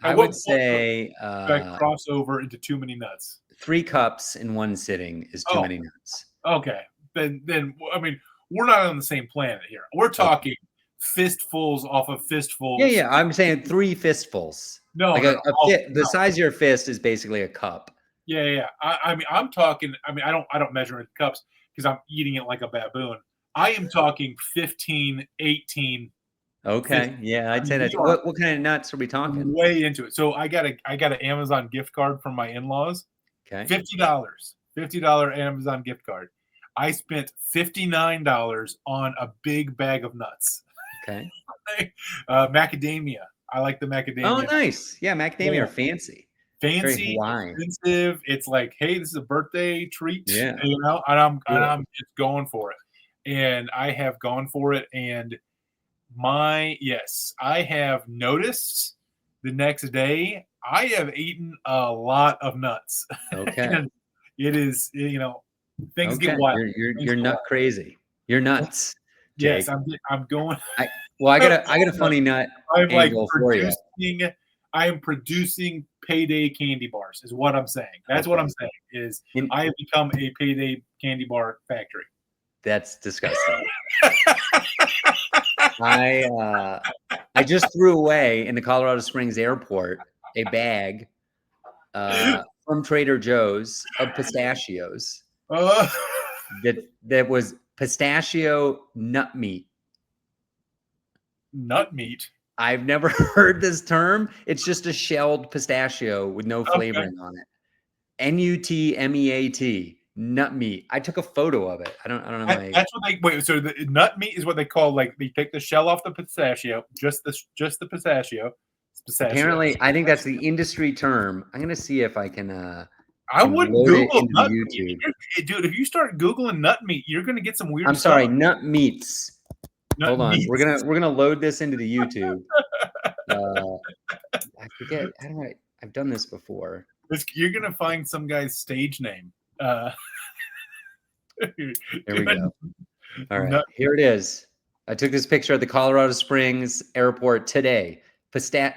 S1: I would say
S2: I cross over into too many nuts.
S1: 3 cups in one sitting is too many nuts.
S2: Okay. Then I mean, we're not on the same planet here. We're talking fistfuls off of fistfuls.
S1: Yeah. I'm saying 3 fistfuls.
S2: No,
S1: like the size of your fist is basically a cup.
S2: Yeah. I mean, I'm talking. I mean, I don't measure in cups because I'm eating it like a baboon. I am talking 15, 18.
S1: Okay.
S2: 15.
S1: Yeah, I'd say that's what kind of nuts are we talking?
S2: Way into it. So I got an Amazon gift card from my in-laws.
S1: Okay.
S2: $50 Amazon gift card. I spent $59 on a big bag of nuts.
S1: Okay.
S2: Macadamia. I like the macadamia.
S1: Oh, nice. Yeah, macadamia are fancy.
S2: Fancy, expensive. It's like, hey, this is a birthday treat. Yeah. And I'm just going for it. And I have gone for it. And I have noticed the next day I have eaten a lot of nuts.
S1: Okay.
S2: And it is, things get wild.
S1: You're nut crazy. You're nuts. Jake.
S2: Yes, I'm going.
S1: I got a funny nut angle for you.
S2: I am producing payday candy bars, is what I'm saying. That's what I'm saying. I have become a payday candy bar factory.
S1: That's disgusting. I just threw away in the Colorado Springs airport a bag from Trader Joe's of pistachios. That was pistachio nut meat.
S2: Nut meat?
S1: I've never heard this term. It's just a shelled pistachio with no flavoring on it. NUTMEAT. Nut meat. I took a photo of it. I don't know.
S2: That's what they wait. So the nut meat is what they call, like, they take the shell off the pistachio, just the pistachio.
S1: Apparently, I think that's the industry term. I'm gonna see if I can.
S2: I wouldn't Google nut meat, dude. If you start Googling nut meat, you're gonna get some weird.
S1: I'm sorry, nut meats. Hold on, we're gonna load this into the YouTube. I forget. How do I've done this before.
S2: You're gonna find some guy's stage name.
S1: Here we go. All right, here it is. I took this picture at the Colorado Springs airport today.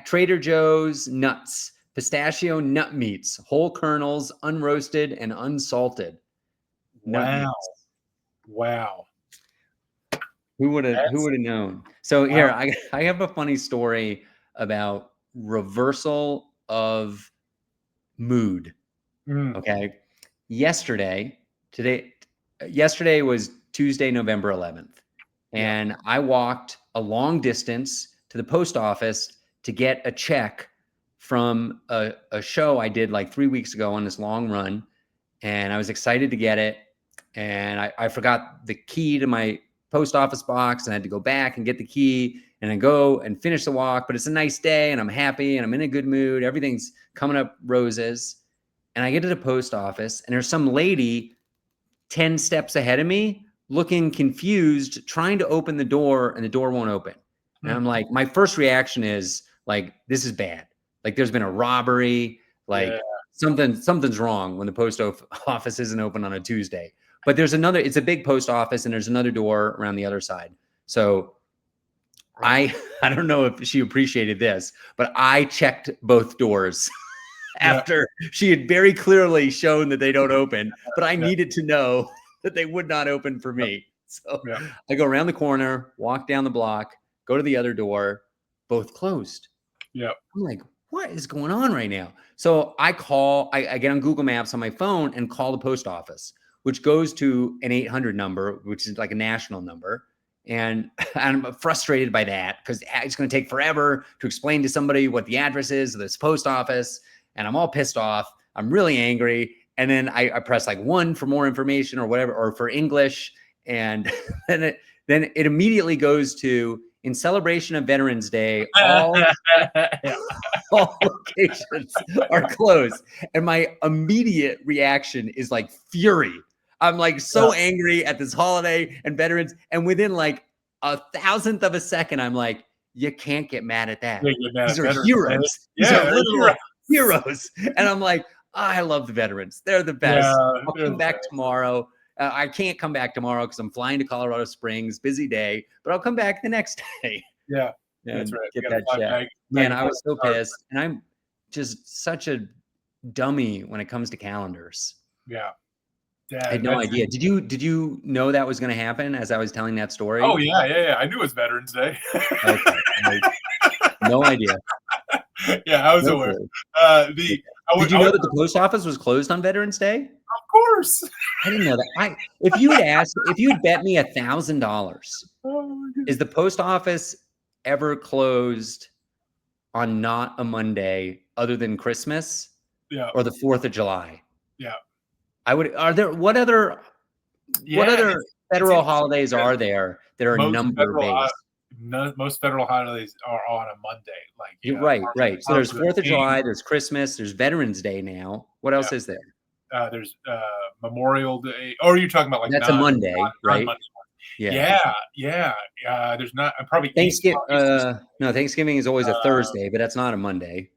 S1: Trader Joe's nuts, pistachio nut meats, whole kernels, unroasted and unsalted.
S2: Wow.
S1: Who would have known? So here, I have a funny story about reversal of mood. Okay. Yesterday was Tuesday, November 11th. And I walked a long distance to the post office to get a check from a show I did like 3 weeks ago on this long run. And I was excited to get it. And I forgot the key to my post office box, and I had to go back and get the key and then go and finish the walk. But it's a nice day and I'm happy and I'm in a good mood. Everything's coming up roses. And I get to the post office and there's some lady 10 steps ahead of me looking confused, trying to open the door, and the door won't open. And I'm like, my first reaction is like, this is bad. Like there's been a robbery, like something's wrong when the post office isn't open on a Tuesday. But there's another, it's a big post office and there's another door around the other side. So I don't know if she appreciated this, but I checked both doors after she had very clearly shown that they don't open, but I needed to know that they would not open for me. So I go around the corner, walk down the block, go to the other door, both closed. I'm like, what is going on right now? So I get on Google Maps on my phone and call the post office, which goes to an 800 number, which is like a national number. And I'm frustrated by that because it's going to take forever to explain to somebody what the address is of this post office. And I'm all pissed off. I'm really angry. And then I press like 1 for more information or whatever, or for English. And then it immediately goes to, in celebration of Veterans Day, all locations are closed. And my immediate reaction is like fury. I'm like so angry at this holiday and veterans. And within like 1,000th of a second, I'm like, you can't get mad at that. These are heroes. These are literal heroes. And I'm like, I love the veterans. They're the best. I'll come back tomorrow. I can't come back tomorrow because I'm flying to Colorado Springs, busy day, but I'll come back the next day.
S2: That's right.
S1: Get that check. Man, I was so pissed. And I'm just such a dummy when it comes to calendars. I had no idea. Did you know that was going to happen as I was telling that story?
S2: Oh yeah. I knew it was Veterans Day.
S1: Okay. No idea.
S2: I was aware. Did
S1: you know that the post office was closed on Veterans Day?
S2: Of course.
S1: I didn't know that. If you had bet me $1,000, is the post office ever closed on not a Monday other than Christmas? Or the 4th of July? I would. Are there what other federal holidays are there that are number based?
S2: Most federal holidays are on a Monday. Like
S1: you're right. So there's 4th of July, there's Christmas, there's Veterans Day now. What else is there?
S2: There's Memorial Day. Or are you talking about like
S1: that's a Monday, right?
S2: Yeah. There's not probably
S1: Thanksgiving. No, Thanksgiving is always a Thursday, but that's not a Monday.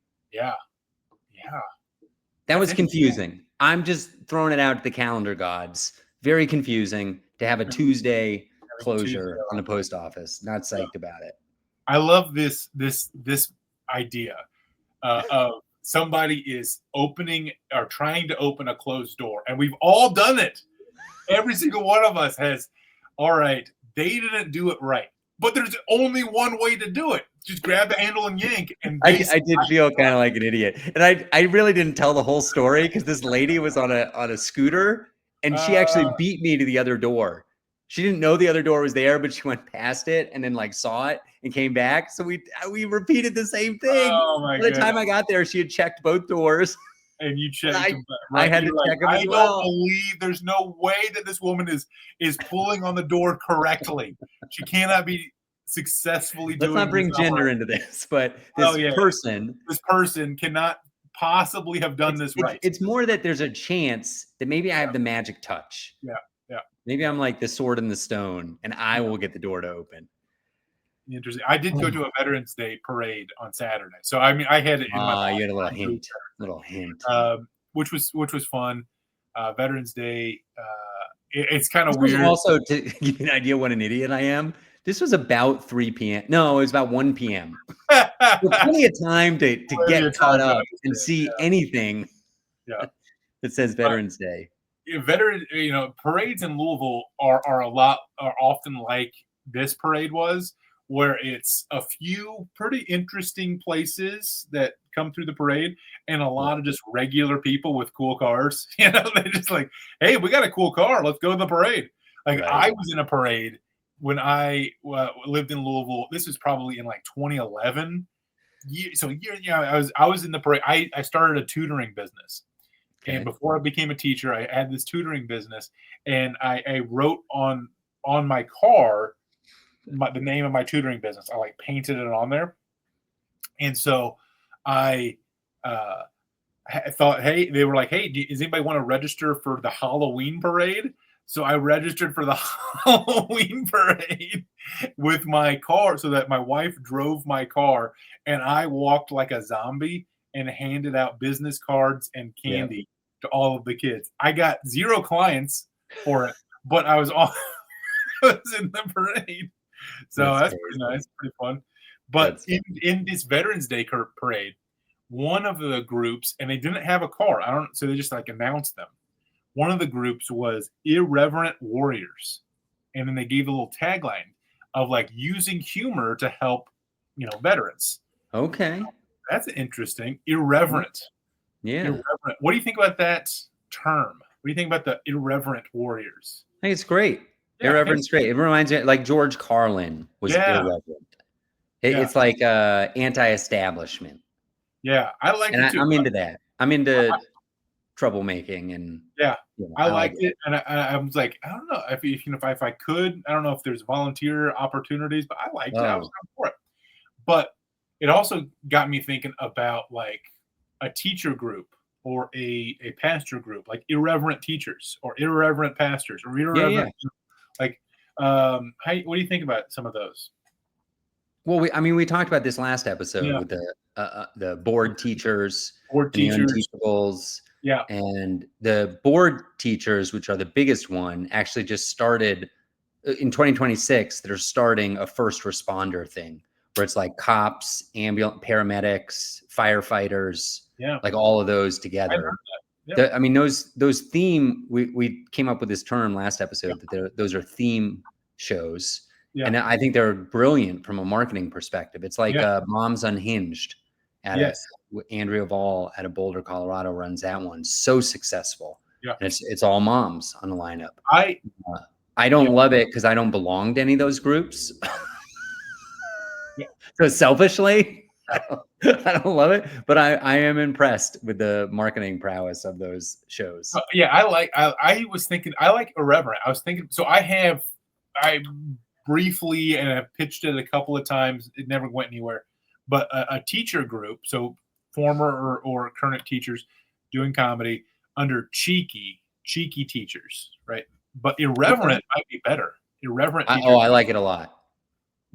S1: That was confusing. I'm just throwing it out to the calendar gods. Very confusing to have a Tuesday closure on the post office. Not psyched about it.
S2: I love this idea of somebody is opening or trying to open a closed door, and we've all done it. Every single one of us has. All right, they didn't do it right, but there's only one way to do it. Just grab the handle and yank. And
S1: I did feel kind of like an idiot, and I really didn't tell the whole story because this lady was on a scooter, and she actually beat me to the other door. She didn't know the other door was there, but she went past it and then like saw it and came back. So we repeated the same thing. By the time I got there, she had checked both doors.
S2: And you checked.
S1: I had to check them as well.
S2: I don't believe there's no way that this woman is pulling on the door correctly. She cannot be successfully doing.
S1: Let's not bring gender into this, but this
S2: person cannot possibly have done this right.
S1: It's more that there's a chance that maybe I have the magic touch. Maybe I'm like the sword in the stone, and I will get the door to open.
S2: Interesting. I did go to a Veterans Day parade on Saturday, so I mean, I had it in my.
S1: You had a little hint,
S2: which was fun. Veterans Day. It's kind of weird.
S1: Also, to give you an idea what an idiot I am, this was about 3 p.m. No, it was about 1 p.m. Plenty of time to get caught up and see anything. That says Veterans Day.
S2: Parades in Louisville are often like this parade was, where it's a few pretty interesting places that come through the parade and a lot of just regular people with cool cars. They're just like, hey, we got a cool car. Let's go to the parade. I was in a parade when I lived in Louisville, this was probably in like 2011. I was in the parade. I started a tutoring business.
S1: Okay.
S2: And before I became a teacher, I had this tutoring business, and I wrote on my car the name of my tutoring business. I like painted it on there, and so I thought, hey, they were like, hey, does anybody want to register for the Halloween parade? So I registered for the Halloween parade with my car, so that my wife drove my car, and I walked like a zombie and handed out business cards and candy to all of the kids. I got 0 clients for it, but I was in the parade. So that's pretty nice, pretty fun. But in this Veterans Day parade, one of the groups, and they didn't have a car. So they just like announced them. One of the groups was Irreverent Warriors. And then they gave a little tagline of like using humor to help, veterans.
S1: Okay.
S2: That's interesting. Irreverent.
S1: Yeah.
S2: Irreverent. What do you think about that term? What do you think about the Irreverent Warriors?
S1: I think it's great. Yeah, Irreverent's great. It reminds me, like George Carlin was irreverent. It's like anti-establishment.
S2: Yeah, I like it too.
S1: I'm into that. I'm into troublemaking, and
S2: I liked it. And I was like, I don't know if I could. I don't know if there's volunteer opportunities, but I liked it. I was for it. But it also got me thinking about like a teacher group or a pastor group, like irreverent teachers or irreverent pastors or irreverent. Like, what do you think about some of those?
S1: Well, we talked about this last episode with the board teachers,
S2: the
S1: unteachables, and the board teachers, which are the biggest one, actually just started in 2026. They're starting a first responder thing where it's like cops, ambulance, paramedics, firefighters, like all of those together. Those theme. We came up with this term last episode that those are theme shows. Yeah. And I think they're brilliant from a marketing perspective. It's like Moms Unhinged Andrea Vail out of Boulder, Colorado runs that one. So successful. Yeah. And it's all moms on the lineup. I don't love it because I don't belong to any of those groups. So selfishly, I don't love it, but I am impressed with the marketing prowess of those shows.
S2: I was thinking, I like Irreverent. I was thinking, so I briefly, and I've pitched it a couple of times. It never went anywhere. But a teacher group, so former or current teachers doing comedy under cheeky teachers, right? But Irreverent might be better. Irreverent.
S1: I like it a lot.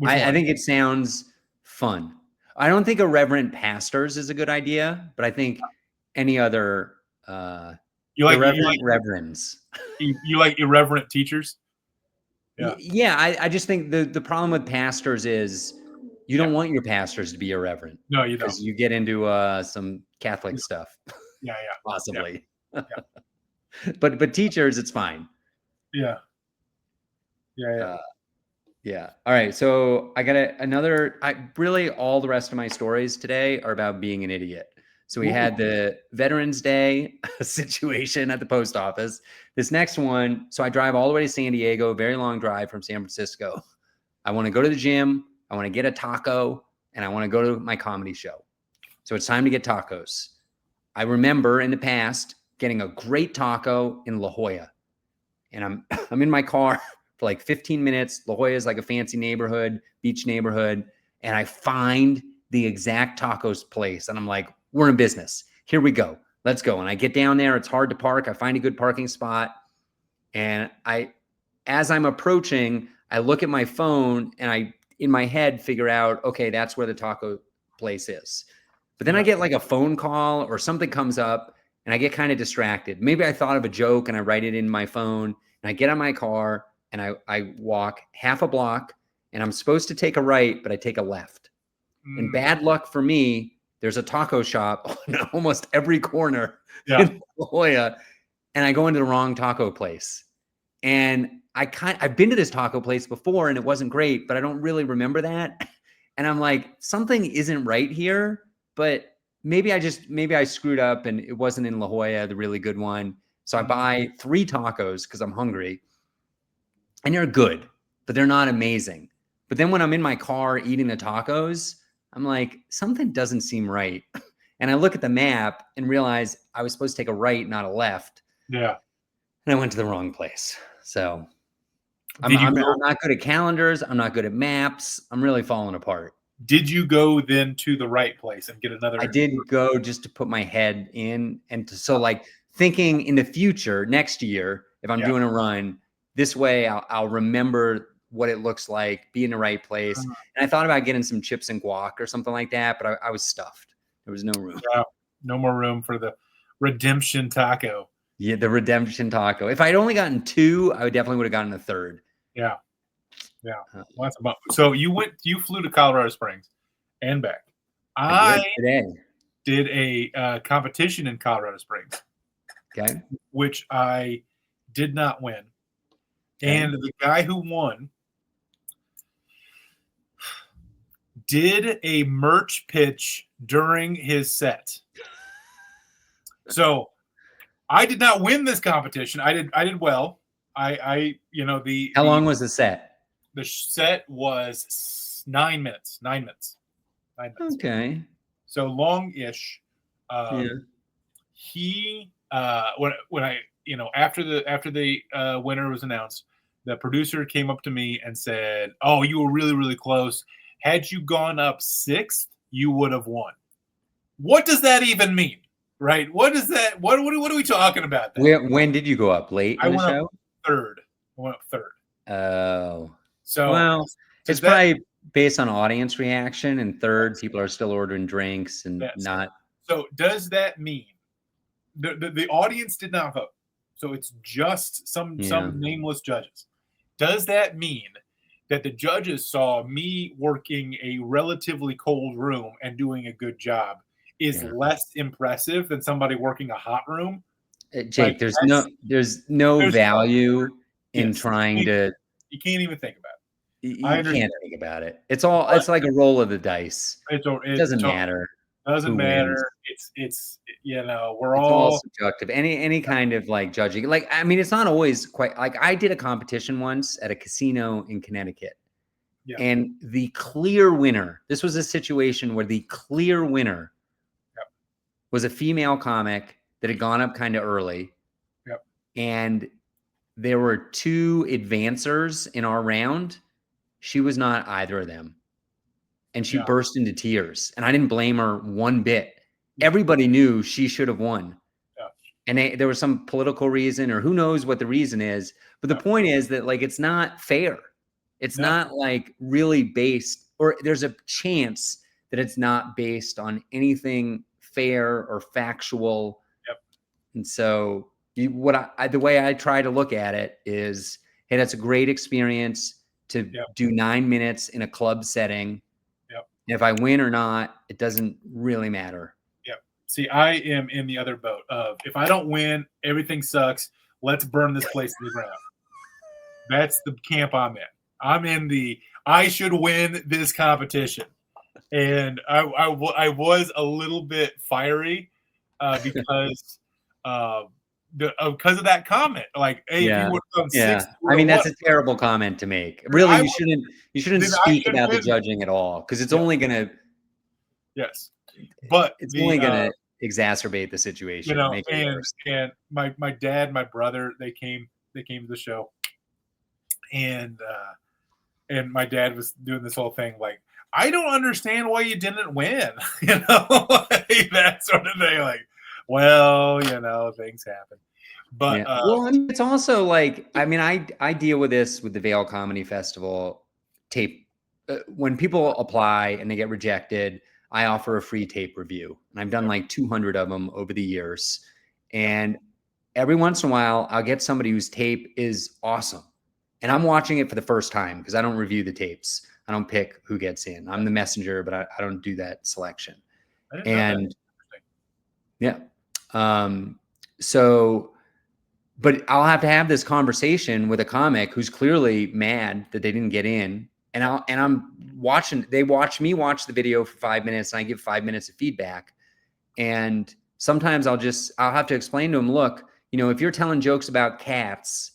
S1: I think it sounds fun. I don't think irreverent pastors is a good idea, but I think any other irreverent reverends.
S2: You like irreverent teachers?
S1: Yeah, I just think the problem with pastors is you don't want your pastors to be irreverent.
S2: No, you don't.
S1: Because you get into some Catholic stuff.
S2: Yeah.
S1: Possibly. Yeah. But teachers, it's fine.
S2: Yeah.
S1: All right. So I got really all the rest of my stories today are about being an idiot. So we had the Veterans Day situation at the post office. This next one, so I drive all the way to San Diego, very long drive from San Francisco. I want to go to the gym. I want to get a taco, and I want to go to my comedy show. So it's time to get tacos. I remember in the past getting a great taco in La Jolla, and I'm in my car for like 15 minutes. La Jolla is like a fancy neighborhood, beach neighborhood, and I find the exact tacos place, and I'm like, we're in business. Here we go. Let's go. And I get down there. It's hard to park. I find a good parking spot. And as I'm approaching, I look at my phone and I, in my head, figure out, okay, that's where the taco place is. But then I get like a phone call or something comes up and I get kind of distracted. Maybe I thought of a joke and I write it in my phone and I get on my car and I walk half a block and I'm supposed to take a right, but I take a left. And bad luck for me, there's a taco shop on almost every corner in La Jolla, and I go into the wrong taco place. And I've been to this taco place before and it wasn't great, but I don't really remember that. And I'm like, something isn't right here, but maybe I screwed up and it wasn't in La Jolla, the really good one. So I buy 3 tacos because I'm hungry and they're good. but they're not amazing. But then when I'm in my car eating the tacos, I'm like, something doesn't seem right. And I look at the map and realize I was supposed to take a right, not a left.
S2: Yeah.
S1: And I went to the wrong place. So I'm not good at calendars. I'm not good at maps. I'm really falling apart.
S2: Did you go then to the right place and get another?
S1: I did go just to put my head in and so like thinking in the future, next year, if I'm doing a run this way, I'll remember what it looks like, be in the right place. And I thought about getting some chips and guac or something like that, but I was stuffed. There was no room.
S2: Yeah, no more room for the redemption taco.
S1: Yeah, the redemption taco. If I'd only gotten 2, I definitely would have gotten a 3rd.
S2: Yeah. Yeah. Well, that's about. So you flew to Colorado Springs and back. I did a competition in Colorado Springs.
S1: Okay.
S2: Which I did not win. Okay. And the guy who won did a merch pitch during his set. So I did not win this competition. I did well. How
S1: long was the set?
S2: The set was 9 minutes. 9 minutes. 9 minutes.
S1: Okay.
S2: So long-ish. He when I after the winner was announced, the producer came up to me and said, "Oh, you were really, really close. Had you gone up 6th, you would have won." What does that even mean? Right? What is that? What are we talking about?
S1: When did you go up? Late in the show?
S2: Up 3rd. I went up 3rd.
S1: Oh.
S2: So
S1: well, it's probably based on audience reaction, and 3rd, people are still ordering drinks and not.
S2: So does that mean the audience did not vote? So it's just some nameless judges. Does that mean that the judges saw me working a relatively cold room and doing a good job is less impressive than somebody working a hot room?
S1: Jake, there's no value in trying to.
S2: You can't even think about it.
S1: You can't think about it. It's like a roll of the dice. It doesn't matter.
S2: Doesn't matter. It's we're
S1: it's
S2: all
S1: subjective. Any kind of like judging. Like, I mean, it's not always quite like I did a competition once at a casino in Connecticut. Yeah. And the clear winner, this was a situation where the clear winner was a female comic that had gone up kind of early.
S2: Yep.
S1: And there were 2 advancers in our round. She was not either of them. And she burst into tears. And I didn't blame her one bit. Everybody knew she should have won. Yeah. And there was some political reason, or who knows what the reason is. But the point is that, like, it's not fair. It's not like really based, or there's a chance that it's not based on anything fair or factual.
S2: Yep.
S1: And so the way I try to look at it is, hey, that's a great experience to do 9 minutes in a club setting. And if I win or not, it doesn't really matter.
S2: Yep. See, I am in the other boat of, if I don't win, everything sucks. Let's burn this place to the ground. That's the camp I'm in. I'm in the I should win this competition. And I was a little bit fiery because of that comment. Like, hey, if you would have done 6,
S1: I mean, that's a terrible comment to make. Really, you shouldn't speak about the judging at all, because it's only gonna
S2: but
S1: it's only gonna exacerbate the situation. Make it worse.
S2: And my dad, my brother, they came to the show, and my dad was doing this whole thing like, I don't understand why you didn't win, that sort of thing. Like, well, things happen. But
S1: well, I mean, it's also like, I mean, I deal with this with the Vail Comedy Festival tape. When people apply and they get rejected, I offer a free tape review, and I've done like 200 of them over the years. And every once in a while, I'll get somebody whose tape is awesome, and I'm watching it for the first time because I don't review the tapes. I don't pick who gets in. I'm the messenger, but I don't do that selection. And so, but I'll have to have this conversation with a comic who's clearly mad that they didn't get in. And I'm watching, they watch me watch the video for 5 minutes, and I give 5 minutes of feedback. And sometimes I'll have to explain to them, look, if you're telling jokes about cats,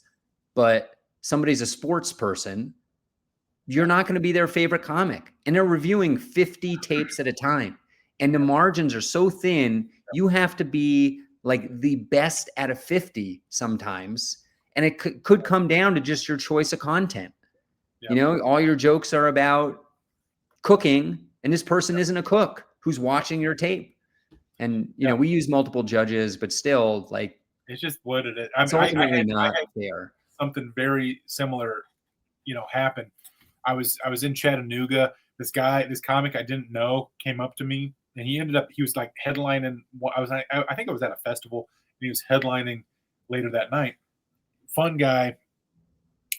S1: but somebody's a sports person, you're not going to be their favorite comic. And they're reviewing 50 tapes at a time. And the margins are so thin, you have to be like the best out of 50 sometimes. And it could come down to just your choice of content. You know, all your jokes are about cooking, and this person isn't a cook who's watching your tape. And, you know, we use multiple judges, but still, like,
S2: it's just what it is.
S1: It's ultimately not fair.
S2: Something very similar, you know, happened. I was in Chattanooga. This comic I didn't know came up to me, and he was like headlining. I think it was at a festival, and he was headlining later that night. Fun guy.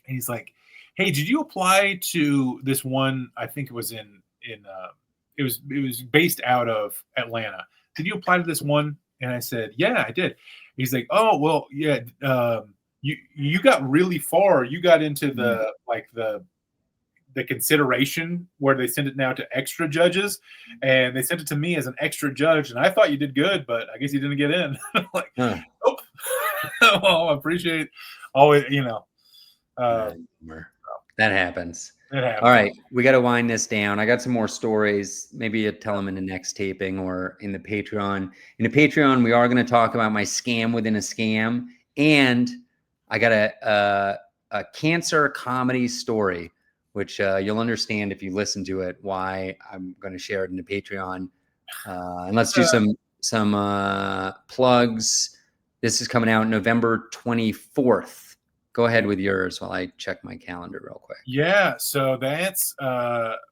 S2: And he's like, "Hey, did you apply to this one? I think it was it was based out of Atlanta. Did you apply to this one?" And I said, "Yeah, I did." He's like, "Oh, well, yeah. You got really far. You got into the consideration where they send it now to extra judges, and they sent it to me as an extra judge. And I thought you did good, but I guess you didn't get in." Like, nope. Well, I appreciate always, you know.
S1: That happens. All right, we got to wind this down. I got some more stories. Maybe you tell them in the next taping or in the Patreon. In the Patreon, we are going to talk about my scam within a scam, and I got a cancer comedy story, which you'll understand if you listen to it, why I'm going to share it in the Patreon. And let's do some plugs. This is coming out November 24th. Go ahead with yours while I check my calendar real quick.
S2: Yeah, so that's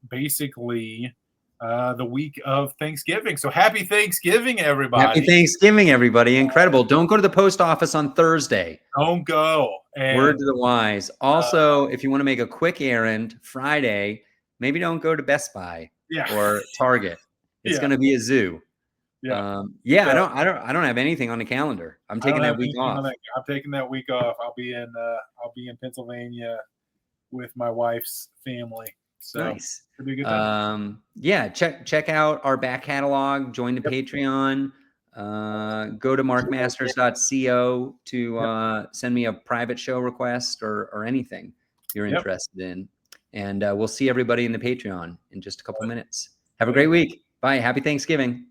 S2: basically the week of Thanksgiving. So happy Thanksgiving, everybody.
S1: Happy Thanksgiving, everybody. Incredible. Don't go to the post office on Thursday.
S2: Don't go. And,
S1: word to the wise. Also, if you want to make a quick errand Friday, maybe don't go to Best Buy or Target. It's going to be a zoo. I don't have anything on the calendar. I'm taking that week off.
S2: I'm taking that week off. I'll be in Pennsylvania with my wife's family. So
S1: nice. It'll be a good time. Check out our back catalog, join the Patreon, go to markmasters.co to send me a private show request or anything you're interested in. And we'll see everybody in the Patreon in just a couple minutes. Have a great week. Bye. Happy Thanksgiving.